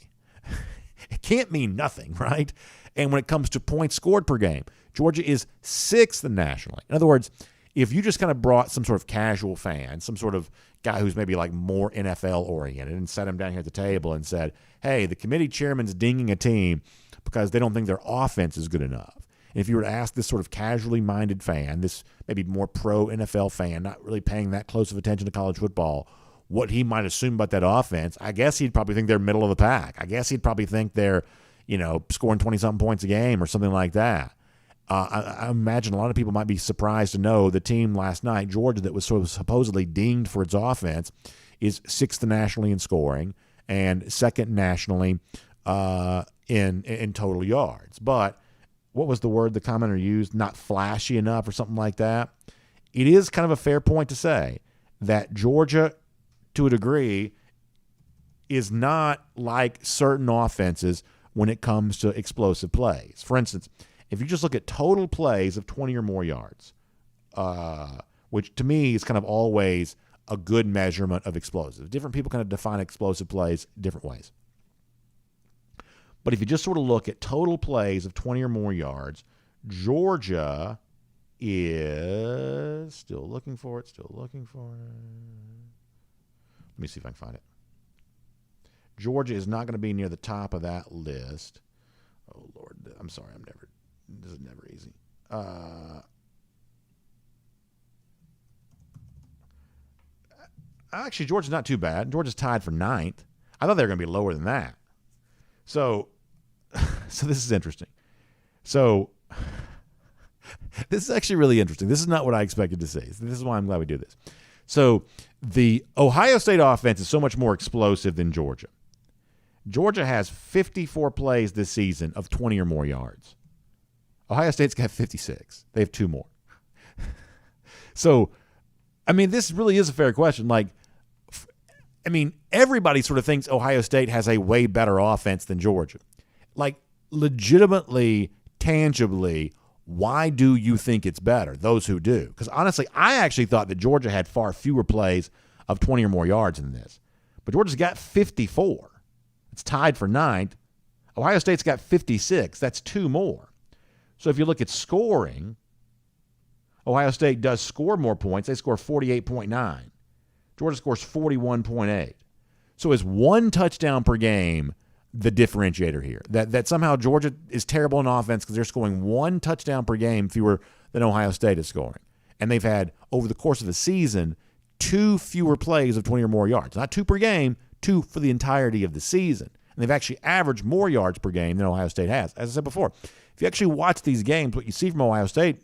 It can't mean nothing, right? And when it comes to points scored per game, Georgia is sixth nationally. In other words, if you just kind of brought some sort of casual fan, some sort of guy who's maybe like more NFL-oriented, and sat him down here at the table and said, hey, the committee chairman's dinging a team because they don't think their offense is good enough. And if you were to ask this sort of casually minded fan, this maybe more pro-NFL fan, not really paying that close of attention to college football, what he might assume about that offense, I guess he'd probably think they're middle of the pack. I guess he'd probably think they're, scoring 20-something points a game or something like that. I imagine a lot of people might be surprised to know the team last night, Georgia, that was sort of supposedly dinged for its offense, is sixth nationally in scoring and second nationally in total yards. But what was the word the commenter used? Not flashy enough or something like that. It is kind of a fair point to say that Georgia, to a degree, is not like certain offenses when it comes to explosive plays. For instance, if you just look at total plays of 20 or more yards, which to me is kind of always a good measurement of explosive. Different people kind of define explosive plays different ways. But if you just sort of look at total plays of 20 or more yards, Georgia is still looking for it. Let me see if I can find it. Georgia is not going to be near the top of that list. Oh, Lord. I'm sorry. This is never easy. Actually, Georgia's not too bad. Georgia's tied for 9th. I thought they were going to be lower than that. So this is interesting. So this is actually really interesting. This is not what I expected to see. This is why I'm glad we do this. So the Ohio State offense is so much more explosive than Georgia. Georgia has 54 plays this season of 20 or more yards. Ohio State's got 56. They have 2 more. So, I mean, this really is a fair question. Like, I mean, everybody sort of thinks Ohio State has a way better offense than Georgia. Like, legitimately, tangibly, why do you think it's better, those who do? Because honestly, I actually thought that Georgia had far fewer plays of 20 or more yards than this. But Georgia's got 54. It's tied for 9th. Ohio State's got 56. That's 2 more. So if you look at scoring, Ohio State does score more points. They score 48.9. Georgia scores 41.8. So is 1 touchdown per game the differentiator here? That somehow Georgia is terrible in offense because they're scoring 1 touchdown per game fewer than Ohio State is scoring. And they've had, over the course of the season, 2 fewer plays of 20 or more yards. Not 2 per game, 2 for the entirety of the season. And they've actually averaged more yards per game than Ohio State has. As I said before, if you actually watch these games, what you see from Ohio State,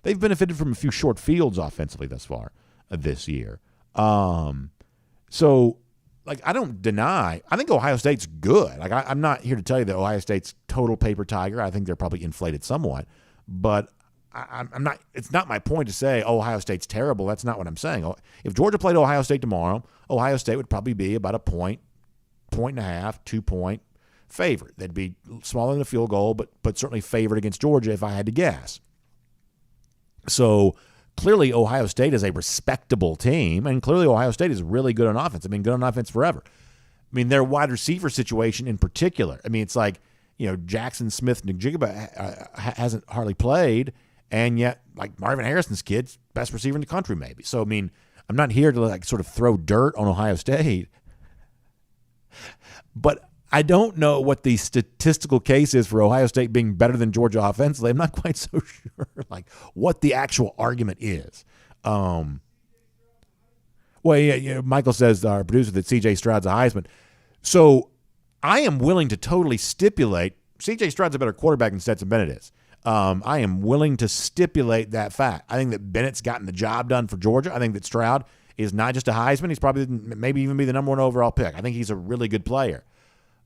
they've benefited from a few short fields offensively thus far this year. So, like, I don't deny. I think Ohio State's good. Like, I'm not here to tell you that Ohio State's total paper tiger. I think they're probably inflated somewhat. But I'm not. It's not my point to say Ohio State's terrible. That's not what I'm saying. If Georgia played Ohio State tomorrow, Ohio State would probably be about a point and a half, 2-point favorite. They'd be smaller than a field goal, but certainly favored against Georgia if I had to guess. So clearly Ohio State is a respectable team, and clearly Ohio State is really good on offense. I mean, good on offense forever. I mean, their wide receiver situation in particular. I mean, it's like, Jackson Smith-Njigba hasn't hardly played, and yet, like, Marvin Harrison's kid's best receiver in the country maybe. So, I mean, I'm not here to, like, sort of throw dirt on Ohio State, but I don't know what the statistical case is for Ohio State being better than Georgia offensively. I'm not quite so sure, like, what the actual argument is. Well, yeah, Michael says, our producer, that C.J. Stroud's a Heisman. So I am willing to totally stipulate C.J. Stroud's a better quarterback than Stetson Bennett is. I am willing to stipulate that fact. I think that Bennett's gotten the job done for Georgia. I think that Stroud is not just a Heisman. He's probably maybe even be the number 1 overall pick. I think he's a really good player.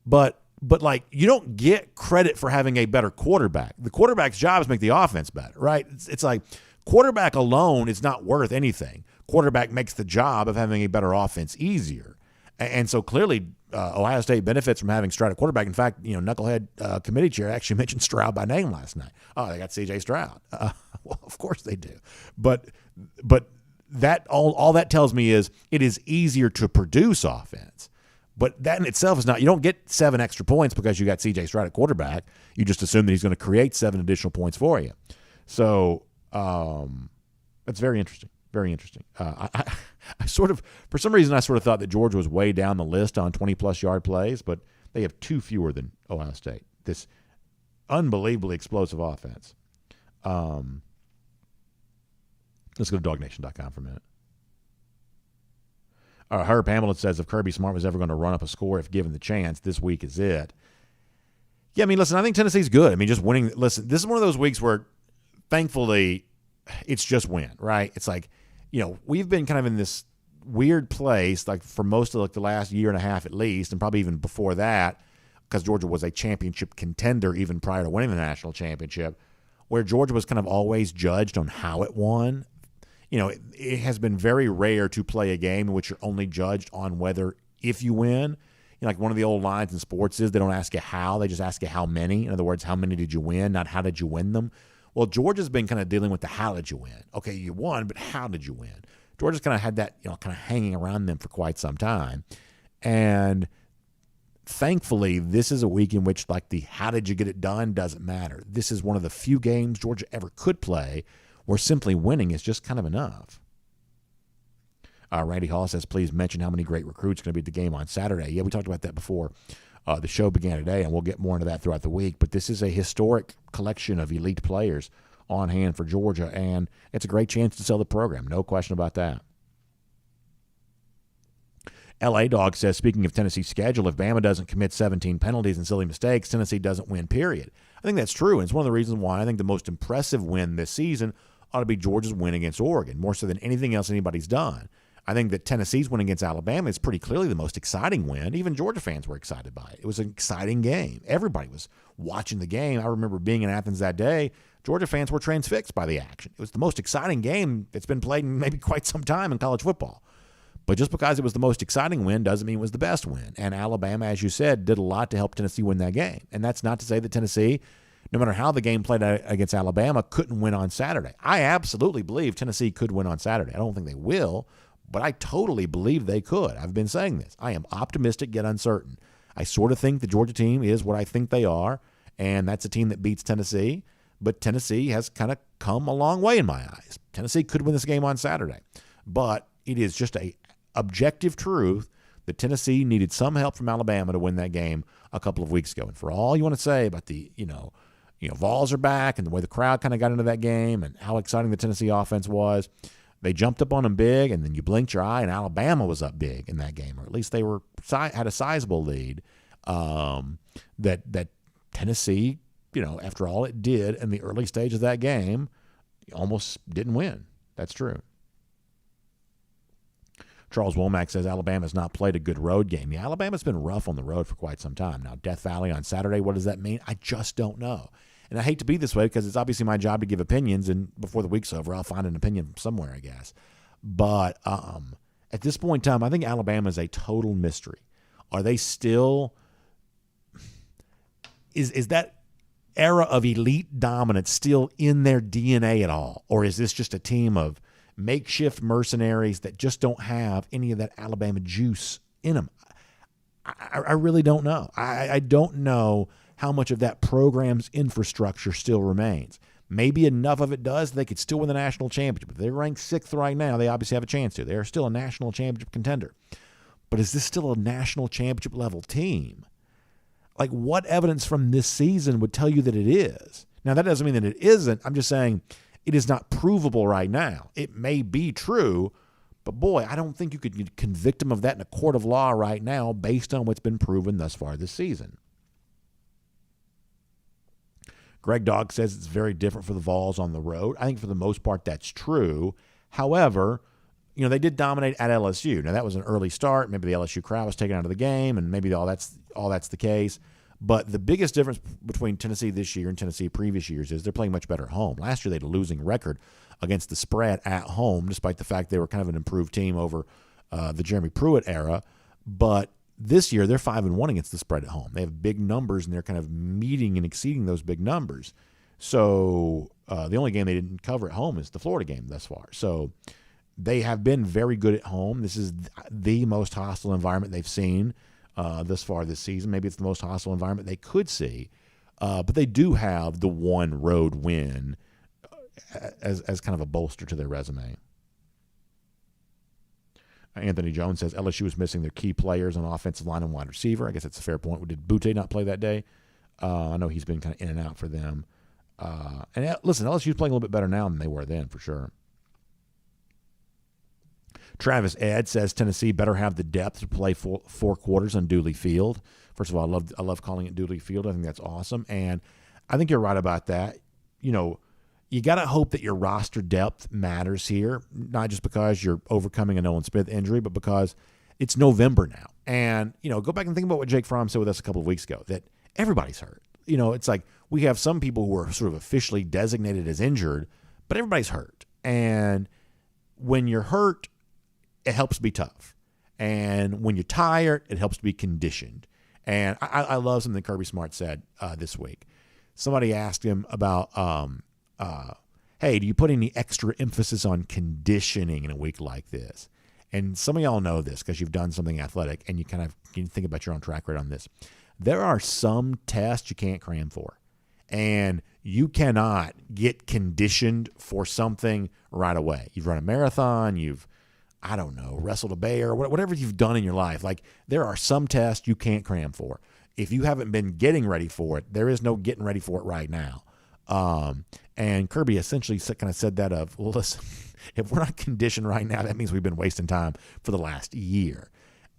But like, you don't get credit for having a better quarterback. The quarterback's job is to make the offense better, right? It's like quarterback alone is not worth anything. Quarterback makes the job of having a better offense easier. And so clearly Ohio State benefits from having Stroud at quarterback. In fact, Knucklehead committee chair actually mentioned Stroud by name last night. Oh, they got C.J. Stroud. Well, of course they do. But that all that tells me is it is easier to produce offense. But that in itself is not, you don't get 7 extra points because you got C.J. Stroud at quarterback. You just assume that he's going to create 7 additional points for you. So that's very interesting. Very interesting. I sort of, for some reason, I sort of thought that Georgia was way down the list on 20-plus yard plays, but they have 2 fewer than Ohio State. This unbelievably explosive offense. Let's go to DawgNation.com for a minute. Herb Hamilton says, if Kirby Smart was ever going to run up a score if given the chance, this week is it. Yeah, I mean, listen, I think Tennessee's good. I mean, just winning. Listen, this is one of those weeks where, thankfully, it's just win, right? It's like, we've been kind of in this weird place, like for most of the last year and a half at least, and probably even before that, because Georgia was a championship contender even prior to winning the national championship, where Georgia was kind of always judged on how it won. It has been very rare to play a game in which you're only judged on whether if you win. Like one of the old lines in sports is they don't ask you how, they just ask you how many. In other words, how many did you win, not how did you win them. Well, Georgia's been kind of dealing with the how did you win. Okay, you won, but how did you win? Georgia's kind of had that, kind of hanging around them for quite some time. And thankfully, this is a week in which like the how did you get it done doesn't matter. This is one of the few games Georgia ever could play where simply winning is just kind of enough. Randy Hall says, please mention how many great recruits are going to be at the game on Saturday. Yeah, we talked about that before the show began today, and we'll get more into that throughout the week. But this is a historic collection of elite players on hand for Georgia, and it's a great chance to sell the program. No question about that. L.A. Dog says, speaking of Tennessee's schedule, if Bama doesn't commit 17 penalties and silly mistakes, Tennessee doesn't win, period. I think that's true, and it's one of the reasons why I think the most impressive win this season ought to be Georgia's win against Oregon, more so than anything else anybody's done. I think that Tennessee's win against Alabama is pretty clearly the most exciting win. Even Georgia fans were excited by it. It was an exciting game. Everybody was watching the game. I remember being in Athens that day. Georgia fans were transfixed by the action. It was the most exciting game that's been played in maybe quite some time in college football. But just because it was the most exciting win doesn't mean it was the best win. And Alabama, as you said, did a lot to help Tennessee win that game. And that's not to say that Tennessee, no matter how the game played against Alabama, couldn't win on Saturday. I absolutely believe Tennessee could win on Saturday. I don't think they will, but I totally believe they could. I've been saying this. I am optimistic yet uncertain. I sort of think the Georgia team is what I think they are, and that's a team that beats Tennessee. But Tennessee has kind of come a long way in my eyes. Tennessee could win this game on Saturday. But it is just a objective truth that Tennessee needed some help from Alabama to win that game a couple of weeks ago. And for all you want to say about the, Vols are back and the way the crowd kind of got into that game and how exciting the Tennessee offense was, they jumped up on them big, and then you blinked your eye, and Alabama was up big in that game, or at least they had a sizable lead. That Tennessee, after all it did in the early stage of that game, almost didn't win. That's true. Charles Womack says Alabama's not played a good road game. Yeah, Alabama's been rough on the road for quite some time. Now, Death Valley on Saturday, what does that mean? I just don't know. And I hate to be this way because it's obviously my job to give opinions, and before the week's over, I'll find an opinion from somewhere, I guess. But at this point in time, I think Alabama is a total mystery. Are they still – is that era of elite dominance still in their DNA at all? Or is this just a team of makeshift mercenaries that just don't have any of that Alabama juice in them? I really don't know. I don't know how much of that program's infrastructure still remains. Maybe enough of it does. They could still win the national championship. If they're ranked 6th right now, they obviously have a chance to. They're still a national championship contender. But is this still a national championship level team? Like, what evidence from this season would tell you that it is? Now, that doesn't mean that it isn't. I'm just saying it is not provable right now. It may be true, but boy, I don't think you could convict them of that in a court of law right now based on what's been proven thus far this season. Greg Dog says it's very different for the Vols on the road. I think for the most part that's true. However, they did dominate at LSU. Now that was an early start. Maybe the LSU crowd was taken out of the game, and maybe all that's the case. But the biggest difference between Tennessee this year and Tennessee previous years is they're playing much better at home. Last year they had a losing record against the spread at home, despite the fact they were kind of an improved team over the Jeremy Pruitt era. But this year, they're 5-1 against the spread at home. They have big numbers, and they're kind of meeting and exceeding those big numbers. So the only game they didn't cover at home is the Florida game thus far. So they have been very good at home. This is the most hostile environment they've seen thus far this season. Maybe it's the most hostile environment they could see. But they do have the one road win as kind of a bolster to their resume. Anthony Jones says LSU was missing their key players on offensive line and wide receiver. I guess that's a fair point. Did Butte not play that day? I know he's been kind of in and out for them. And listen, LSU's playing a little bit better now than they were then, for sure. Travis Ed says Tennessee better have the depth to play four quarters on Dooley Field. First of all, I love calling it Dooley Field. I think that's awesome. And I think you're right about that. You got to hope that your roster depth matters here, not just because you're overcoming a Nolan Smith injury, but because it's November now. And, go back and think about what Jake Fromm said with us a couple of weeks ago, that everybody's hurt. It's like we have some people who are sort of officially designated as injured, but everybody's hurt. And when you're hurt, it helps to be tough. And when you're tired, it helps to be conditioned. And I love something Kirby Smart said this week. Somebody asked him about, hey, do you put any extra emphasis on conditioning in a week like this? And some of y'all know this because you've done something athletic and you kind of can think about your own track record on this. There are some tests you can't cram for. And you cannot get conditioned for something right away. You've run a marathon, wrestled a bear, whatever you've done in your life. Like, there are some tests you can't cram for. If you haven't been getting ready for it, there is no getting ready for it right now. And Kirby essentially kind of said that of, well, listen, if we're not conditioned right now, that means we've been wasting time for the last year.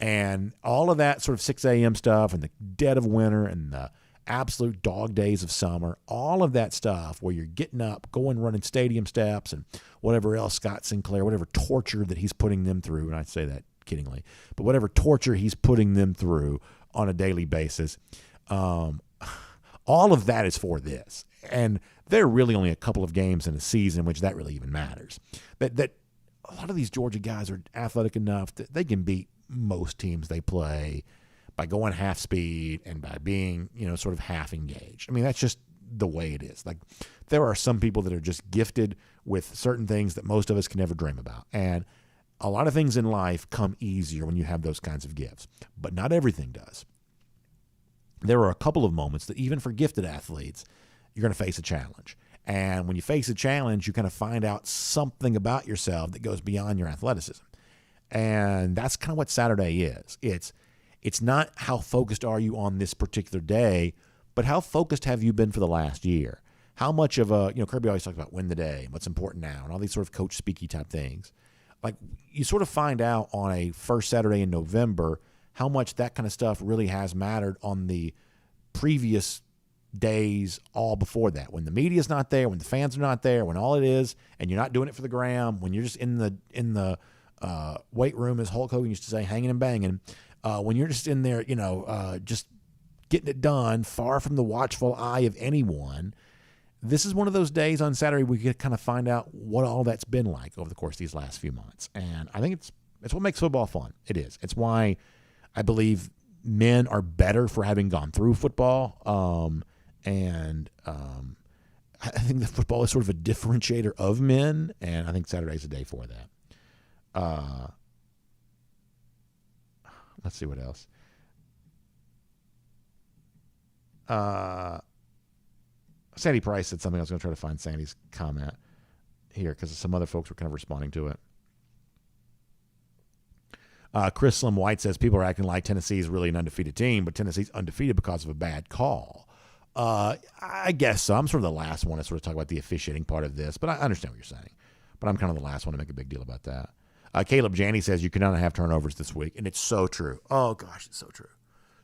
And all of that sort of 6 a.m. stuff and the dead of winter and the absolute dog days of summer, all of that stuff where you're getting up, going running stadium steps and whatever else Scott Sinclair, whatever torture that he's putting them through, and I say that kiddingly, but whatever torture he's putting them through on a daily basis, all of that is for this. And there are really only a couple of games in a season in which that really even matters. That a lot of these Georgia guys are athletic enough that they can beat most teams they play by going half speed and by being, sort of half engaged. I mean, that's just the way it is. Like, there are some people that are just gifted with certain things that most of us can never dream about. And a lot of things in life come easier when you have those kinds of gifts, but not everything does. There are a couple of moments that even for gifted athletes, you're going to face a challenge. And when you face a challenge, you kind of find out something about yourself that goes beyond your athleticism. And that's kind of what Saturday is. It's not how focused are you on this particular day, but how focused have you been for the last year? How much of Kirby always talks about win the day, what's important now, and all these sort of coach speaky type things. Like, you sort of find out on a first Saturday in November how much that kind of stuff really has mattered on the previous days all before that. When the media's not there, when the fans are not there, when all it is, and you're not doing it for the gram, when you're just in the weight room, as Hulk Hogan used to say, hanging and banging, when you're just in there, just getting it done, far from the watchful eye of anyone. This is one of those days on Saturday we could kind of find out what all that's been like over the course of these last few months. And I think it's what makes football fun. It is. It's why I believe men are better for having gone through football. I think that football is sort of a differentiator of men, and I think Saturday's a day for that. Let's see what else. Sandy Price said something. I was going to try to find Sandy's comment here because some other folks were kind of responding to it. Chris Slim White says people are acting like Tennessee is really an undefeated team, but Tennessee's undefeated because of a bad call. I guess so. I'm sort of the last one to sort of talk about the officiating part of this, but I understand what you're saying. But I'm kind of the last one to make a big deal about that. Caleb Janney says you cannot have turnovers this week, and it's so true. Oh, gosh, it's so true.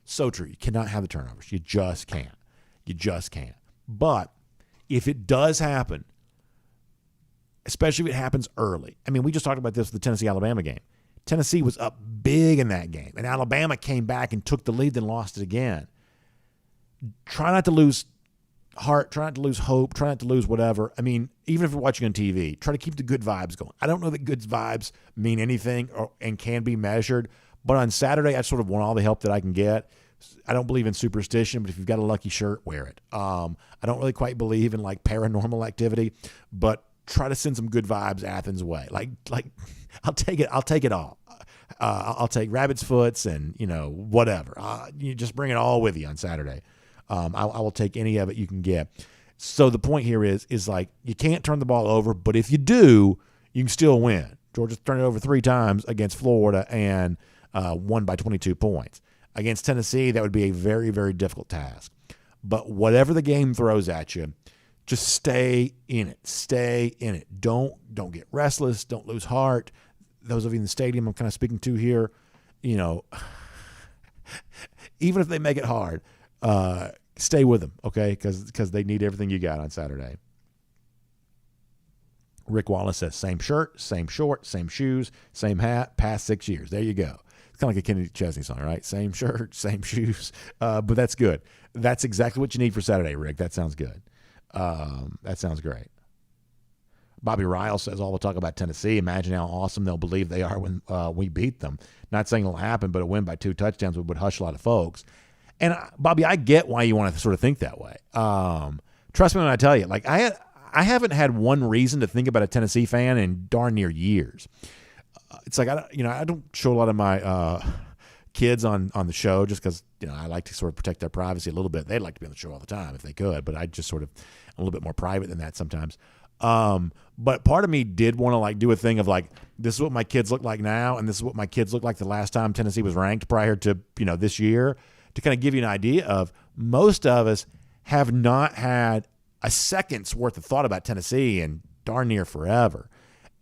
So true. You cannot have the turnovers. You just can't. You just can't. But if it does happen, especially if it happens early. I mean, we just talked about this with the Tennessee-Alabama game. Tennessee was up big in that game, and Alabama came back and took the lead, then lost it again. Try not to lose heart, try not to lose hope, try not to lose whatever. I mean, even if you're watching on TV, try to keep the good vibes going. I don't know that good vibes mean anything and can be measured, but on Saturday, I sort of want all the help that I can get. I don't believe in superstition, but if you've got a lucky shirt, wear it. I don't really quite believe in like paranormal activity, but try to send some good vibes Athens way. Like I'll take it. I'll take it all. I'll take rabbit's foots and whatever. You just bring it all with you on Saturday. I will take any of it you can get. So the point here is like you can't turn the ball over, but if you do, you can still win. Georgia's turned it over 3 times against Florida and won by 22 points. Against Tennessee, that would be a very, very difficult task. But whatever the game throws at you, just stay in it. Stay in it. Don't get restless. Don't lose heart. Those of you in the stadium I'm kind of speaking to here, even if they make it hard, stay with them, okay? Because they need everything you got on Saturday. Rick Wallace says, same shirt, same short, same shoes, same hat, past 6 years. There you go. kind of like a Kenny Chesney song, right? Same shirt, same shoes. But that's good. That's exactly what you need for Saturday, Rick. That sounds good. That sounds great. Bobby Ryle says, all the talk about Tennessee. Imagine how awesome they'll believe they are when we beat them. Not saying it'll happen, but a win by 2 touchdowns would hush a lot of folks. And, Bobby, I get why you want to sort of think that way. Trust me when I tell you, like I haven't had one reason to think about a Tennessee fan in darn near years. It's like, I don't show a lot of my kids on the show just because, I like to sort of protect their privacy a little bit. They'd like to be on the show all the time if they could, but I just sort of I'm a little bit more private than that sometimes. But part of me did want to like do a thing of like, this is what my kids look like now, and this is what my kids looked like the last time Tennessee was ranked prior to, this year, to kind of give you an idea of most of us have not had a second's worth of thought about Tennessee in darn near forever.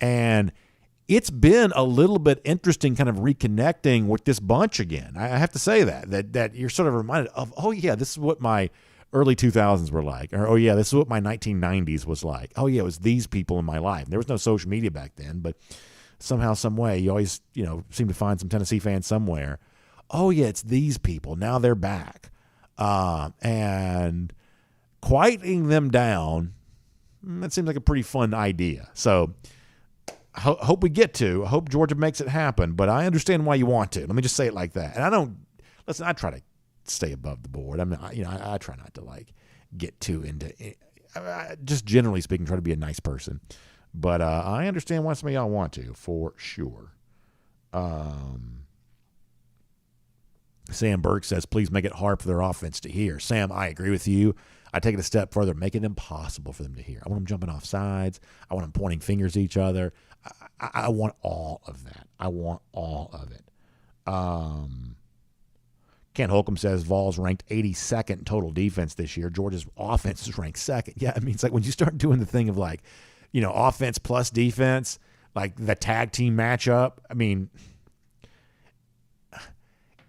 And it's been a little bit interesting kind of reconnecting with this bunch again. I have to say that you're sort of reminded of, oh yeah, this is what my early 2000s were like, or oh yeah, this is what my 1990s was like. Oh yeah, it was these people in my life. There was no social media back then, but somehow, some way, you always, seem to find some Tennessee fans somewhere. Oh yeah, it's these people. Now they're back. And quieting them down, that seems like a pretty fun idea. So I hope we get to. I hope Georgia makes it happen, but I understand why you want to. Let me just say it like that. And I try to stay above the board. I'm not, I try not to like get too into it. Just generally speaking, try to be a nice person. But I understand why some of y'all want to, for sure. Sam Burke says, please make it hard for their offense to hear. Sam, I agree with you. I take it a step further, make it impossible for them to hear. I want them jumping off sides. I want them pointing fingers at each other. I want all of that. I want all of it. Ken Holcomb says Vols ranked 82nd in total defense this year. Georgia's offense is ranked second. Yeah, I mean, it's like when you start doing the thing of like, offense plus defense, like the tag team matchup. I mean,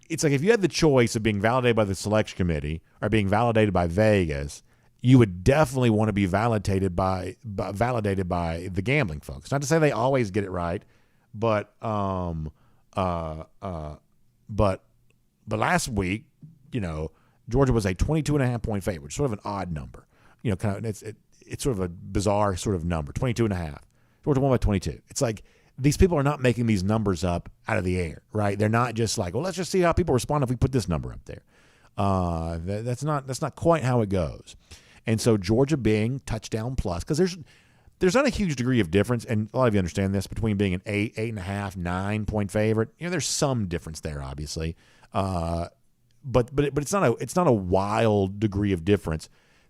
it's like if you had the choice of being validated by the selection committee or being validated by Vegas, you would definitely want to be validated by the gambling folks. Not to say they always get it right, but last week, Georgia was a 22.5 point favorite, sort of an odd number. It's sort of a bizarre sort of number, 22.5. Georgia won by 22. It's like these people are not making these numbers up out of the air, right? They're not just like, well, let's just see how people respond if we put this number up there. That's not quite how it goes. And so Georgia being touchdown plus, because there's not a huge degree of difference, and a lot of you understand this, between being an 8.5, 9 point favorite. There's some difference there, obviously. But it's not a wild degree of difference.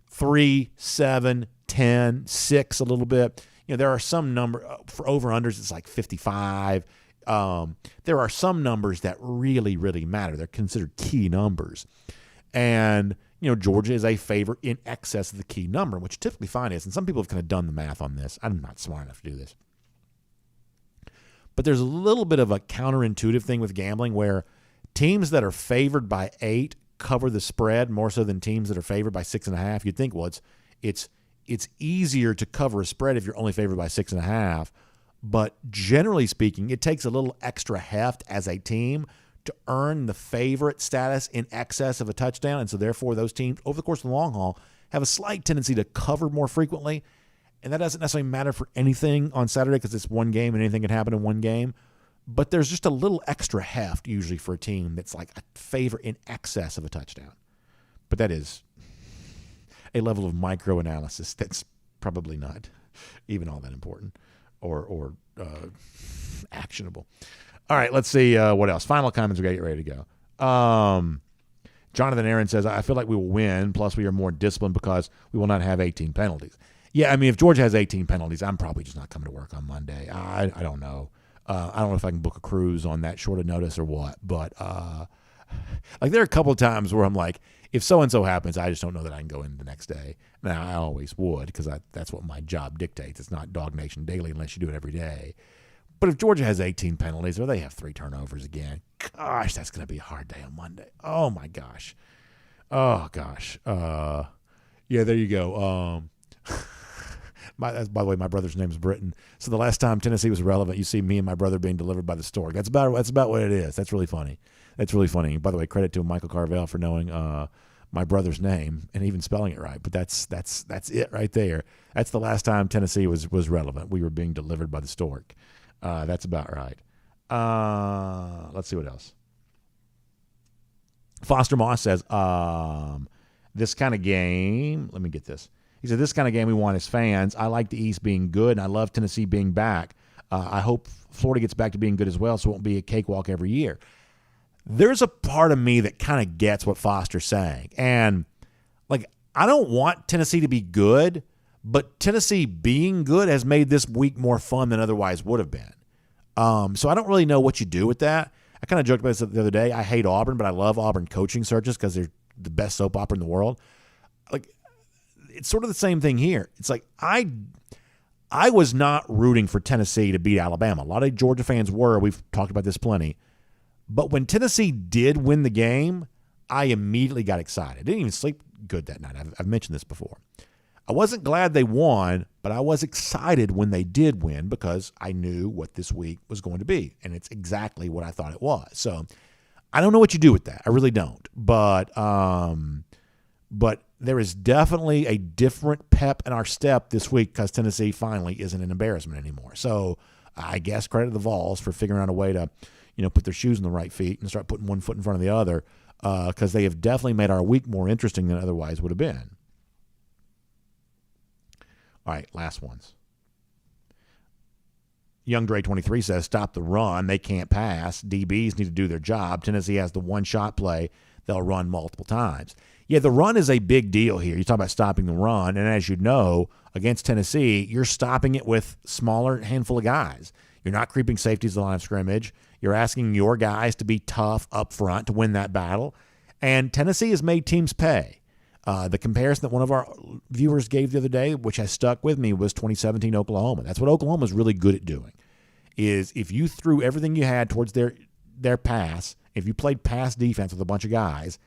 3, 7, 10, 6 a little bit. There are some number for over-unders, it's like 55. There are some numbers that really, really matter. They're considered key numbers. And, Georgia is a favorite in excess of the key number, which typically fine is. And some people have kind of done the math on this. I'm not smart enough to do this. But there's a little bit of a counterintuitive thing with gambling where teams that are favored by 8 cover the spread more so than teams that are favored by 6.5. You'd think, well, it's easier to cover a spread if you're only favored by 6.5. But generally speaking, it takes a little extra heft as a team to earn the favorite status in excess of a touchdown. And so therefore those teams over the course of the long haul have a slight tendency to cover more frequently. And that doesn't necessarily matter for anything on Saturday because it's one game and anything can happen in one game. But there's just a little extra heft usually for a team that's like a favor in excess of a touchdown. But that is a level of microanalysis that's probably not even all that important or actionable. All right, let's see what else. Final comments. We got to get ready to go. Jonathan Aaron says, I feel like we will win, plus we are more disciplined because we will not have 18 penalties. Yeah, I mean, if Georgia has 18 penalties, I'm probably just not coming to work on Monday. I don't know. I don't know if I can book a cruise on that short of notice or what. But, like, there are a couple of times where I'm like, if so-and-so happens, I just don't know that I can go in the next day. Now, I always would because that's what my job dictates. It's not DawgNation Daily unless you do it every day. But if Georgia has 18 penalties or they have 3 turnovers again, gosh, that's going to be a hard day on Monday. Oh, my gosh. Oh, gosh. Yeah, there you go. By the way, my brother's name is Britton. So the last time Tennessee was relevant, you see me and my brother being delivered by the stork. That's about what it is. That's really funny. That's really funny. By the way, credit to Michael Carvel for knowing my brother's name and even spelling it right. But that's it right there. That's the last time Tennessee was relevant. We were being delivered by the stork. That's about right. Let's see what else. Foster Moss says, this kind of game, let me get this. He said, this kind of game we want as fans. I like the East being good, and I love Tennessee being back. I hope Florida gets back to being good as well, so it won't be a cakewalk every year. There's a part of me that kind of gets what Foster's saying. And, I don't want Tennessee to be good, but Tennessee being good has made this week more fun than otherwise would have been. So I don't really know what you do with that. I kind of joked about this the other day. I hate Auburn, but I love Auburn coaching searches because they're the best soap opera in the world. It's sort of the same thing here. It's I was not rooting for Tennessee to beat Alabama. A lot of Georgia fans were. We've talked about this plenty. But when Tennessee did win the game, I immediately got excited. I didn't even sleep good that night. I've mentioned this before. I wasn't glad they won, but I was excited when they did win because I knew what this week was going to be, and it's exactly what I thought it was. So I don't know what you do with that. I really don't. But there is definitely a different pep in our step this week because Tennessee finally isn't an embarrassment anymore. So I guess credit to the Vols for figuring out a way to, put their shoes on the right feet and start putting one foot in front of the other because they have definitely made our week more interesting than otherwise would have been. All right, last ones. Young Dre 23 says, stop the run. They can't pass. DBs need to do their job. Tennessee has the one-shot play. They'll run multiple times. Yeah, the run is a big deal here. You talk about stopping the run, and as you know, against Tennessee, you're stopping it with smaller handful of guys. You're not creeping safeties to the line of scrimmage. You're asking your guys to be tough up front to win that battle. And Tennessee has made teams pay. The comparison that one of our viewers gave the other day, which has stuck with me, was 2017 Oklahoma. That's what Oklahoma is really good at doing, is if you threw everything you had towards their pass, if you played pass defense with a bunch of guys,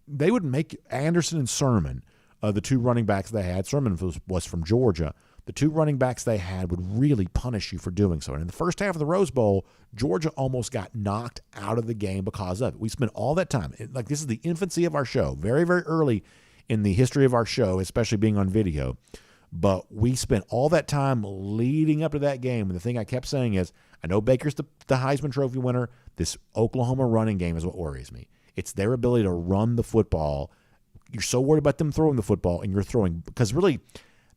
they would make Anderson and Sermon, the two running backs they had. Sermon was from Georgia. The two running backs they had would really punish you for doing so. And in the first half of the Rose Bowl, Georgia almost got knocked out of the game because of it. We spent all that time. This is the infancy of our show, very, very early in the history of our show, especially being on video. But we spent all that time leading up to that game. And the thing I kept saying is, I know Baker's the Heisman Trophy winner. This Oklahoma running game is what worries me. It's their ability to run the football. You're so worried about them throwing the football, and you're throwing, because really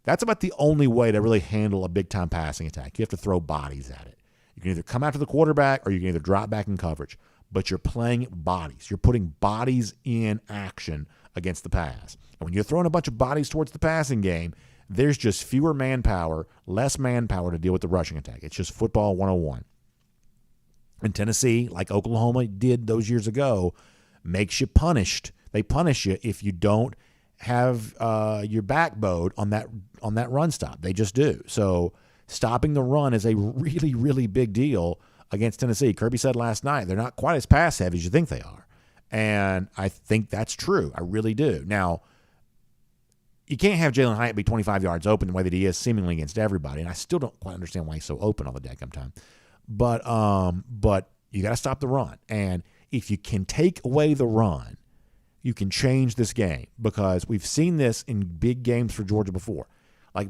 that's about the only way to really handle a big-time passing attack. You have to throw bodies at it. You can either come after the quarterback or you can either drop back in coverage. But you're playing bodies. You're putting bodies in action against the pass. And when you're throwing a bunch of bodies towards the passing game, there's just fewer manpower, less manpower to deal with the rushing attack. It's just football 101. And Tennessee, like Oklahoma did those years ago, makes you punished. They punish you if you don't have your backbone on that run stop. They just do. So stopping the run is a really, really big deal against Tennessee. Kirby said last night they're not quite as pass heavy as you think they are. And I think that's true. I really do. Now, you can't have Jalen Hyatt be 25 yards open the way that he is seemingly against everybody. And I still don't quite understand why he's so open all the daggum time. But you got to stop the run. And if you can take away the run, you can change this game, because we've seen this in big games for Georgia before.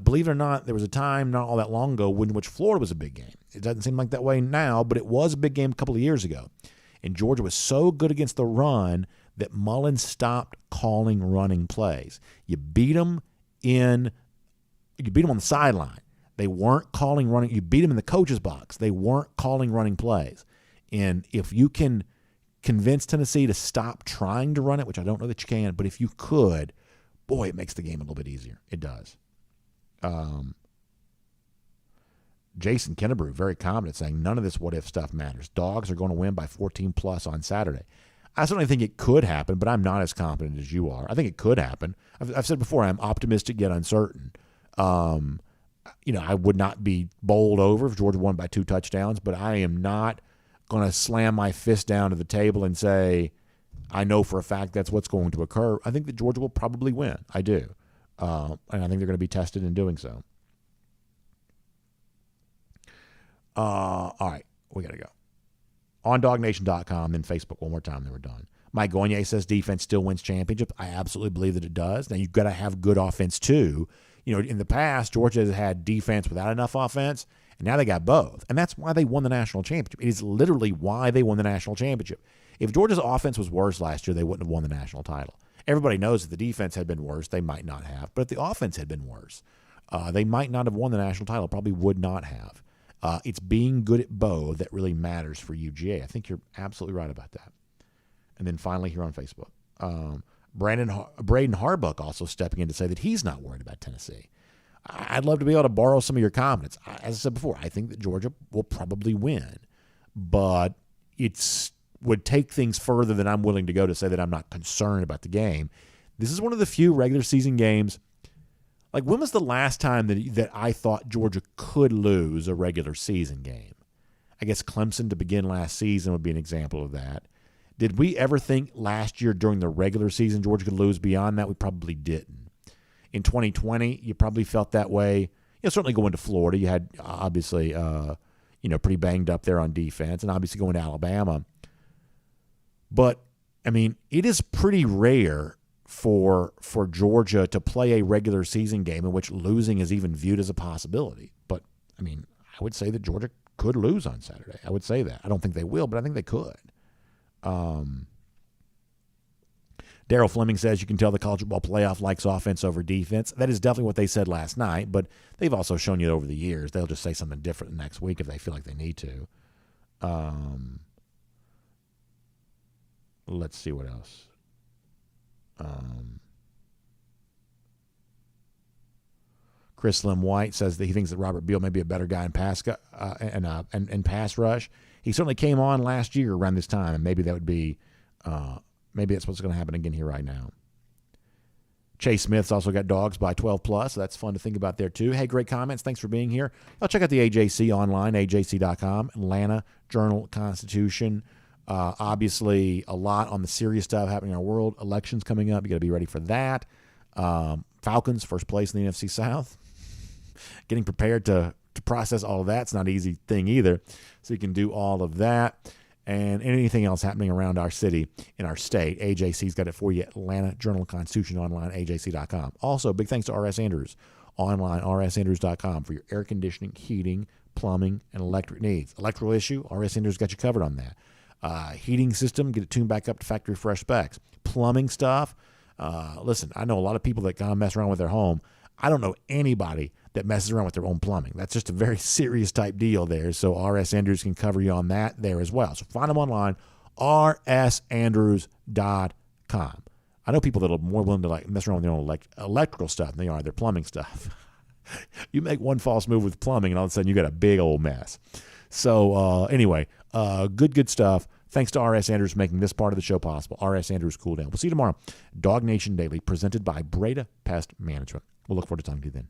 Believe it or not, there was a time not all that long ago in which Florida was a big game. It doesn't seem like that way now, but it was a big game a couple of years ago. And Georgia was so good against the run that Mullen stopped calling running plays. You beat them on the sideline. They weren't calling running. You beat them in the coach's box. They weren't calling running plays. And if you can convince Tennessee to stop trying to run it, which I don't know that you can, but if you could, boy, it makes the game a little bit easier. It does. Jason Kennebrew, very confident, saying none of this what-if stuff matters. Dogs are going to win by 14-plus on Saturday. I certainly think it could happen, but I'm not as confident as you are. I think it could happen. I've said before, I'm optimistic yet uncertain. I would not be bowled over if Georgia won by 2 touchdowns, but I am not going to slam my fist down to the table and say, I know for a fact that's what's going to occur. I think that Georgia will probably win. I do. And I think they're going to be tested in doing so. All right, we got to go. On DawgNation.com, then Facebook one more time, then we're done. Mike Gagne says defense still wins championships. I absolutely believe that it does. Now, you've got to have good offense, too. You know, in the past, Georgia has had defense without enough offense, and now they got both. And that's why they won the national championship. It is literally why they won the national championship. If Georgia's offense was worse last year, they wouldn't have won the national title. Everybody knows if the defense had been worse, they might not have. But if the offense had been worse, they might not have won the national title, probably would not have. It's being good at both that really matters for UGA. I think you're absolutely right about that. And then finally here on Facebook, Braden Harbuck also stepping in to say that he's not worried about Tennessee. I'd love to be able to borrow some of your confidence. As I said before, I think that Georgia will probably win, but it would take things further than I'm willing to go to say that I'm not concerned about the game. This is one of the few regular season games. Like, when was the last time that I thought Georgia could lose a regular season game? I guess Clemson to begin last season would be an example of that. Did we ever think last year during the regular season Georgia could lose beyond that? We probably didn't. In 2020, you probably felt that way. You know, certainly going to Florida, you had obviously, pretty banged up there on defense, and obviously going to Alabama. But, I mean, it is pretty rare for Georgia to play a regular season game in which losing is even viewed as a possibility. But, I mean, I would say that Georgia could lose on Saturday. I would say that. I don't think they will, but I think they could. Daryl Fleming says you can tell the college football playoff likes offense over defense. That is definitely what they said last night, but they've also shown you over the years. They'll just say something different next week if they feel like they need to. Let's see what else. Chris Slim White says that he thinks that Robert Beal may be a better guy in pass and pass rush. He certainly came on last year around this time, and maybe that would be maybe that's what's going to happen again here right now. Chase Smith's also got dogs by 12+, so that's fun to think about there too. Hey, great comments. Thanks for being here. I'll check out the AJC online, ajc.com, Atlanta Journal-Constitution. Obviously, a lot on the serious stuff happening in our world. Elections coming up. You got to be ready for that. Falcons, first place in the NFC South. Getting prepared to process all of that's not an easy thing either. So you can do all of that. And anything else happening around our city, in our state, AJC's got it for you. Atlanta Journal-Constitution online, ajc.com. Also, big thanks to R.S. Andrews online, rsandrews.com for your air conditioning, heating, plumbing, and electric needs. Electrical issue, R.S. Andrews got you covered on that. Heating system, get it tuned back up to factory fresh specs. Plumbing stuff, listen, I know a lot of people that kind of mess around with their home. I don't know anybody that messes around with their own plumbing. That's just a very serious type deal there. So R.S. Andrews can cover you on that there as well. So find them online, rsandrews.com. I know people that are more willing to mess around with their own electrical stuff than they are their plumbing stuff. You make one false move with plumbing, and all of a sudden you got a big old mess. So anyway, good stuff. Thanks to R.S. Andrews for making this part of the show possible. R.S. Andrews Cool Down. We'll see you tomorrow. DawgNation Daily, presented by Breda Pest Management. We'll look forward to talking to you then.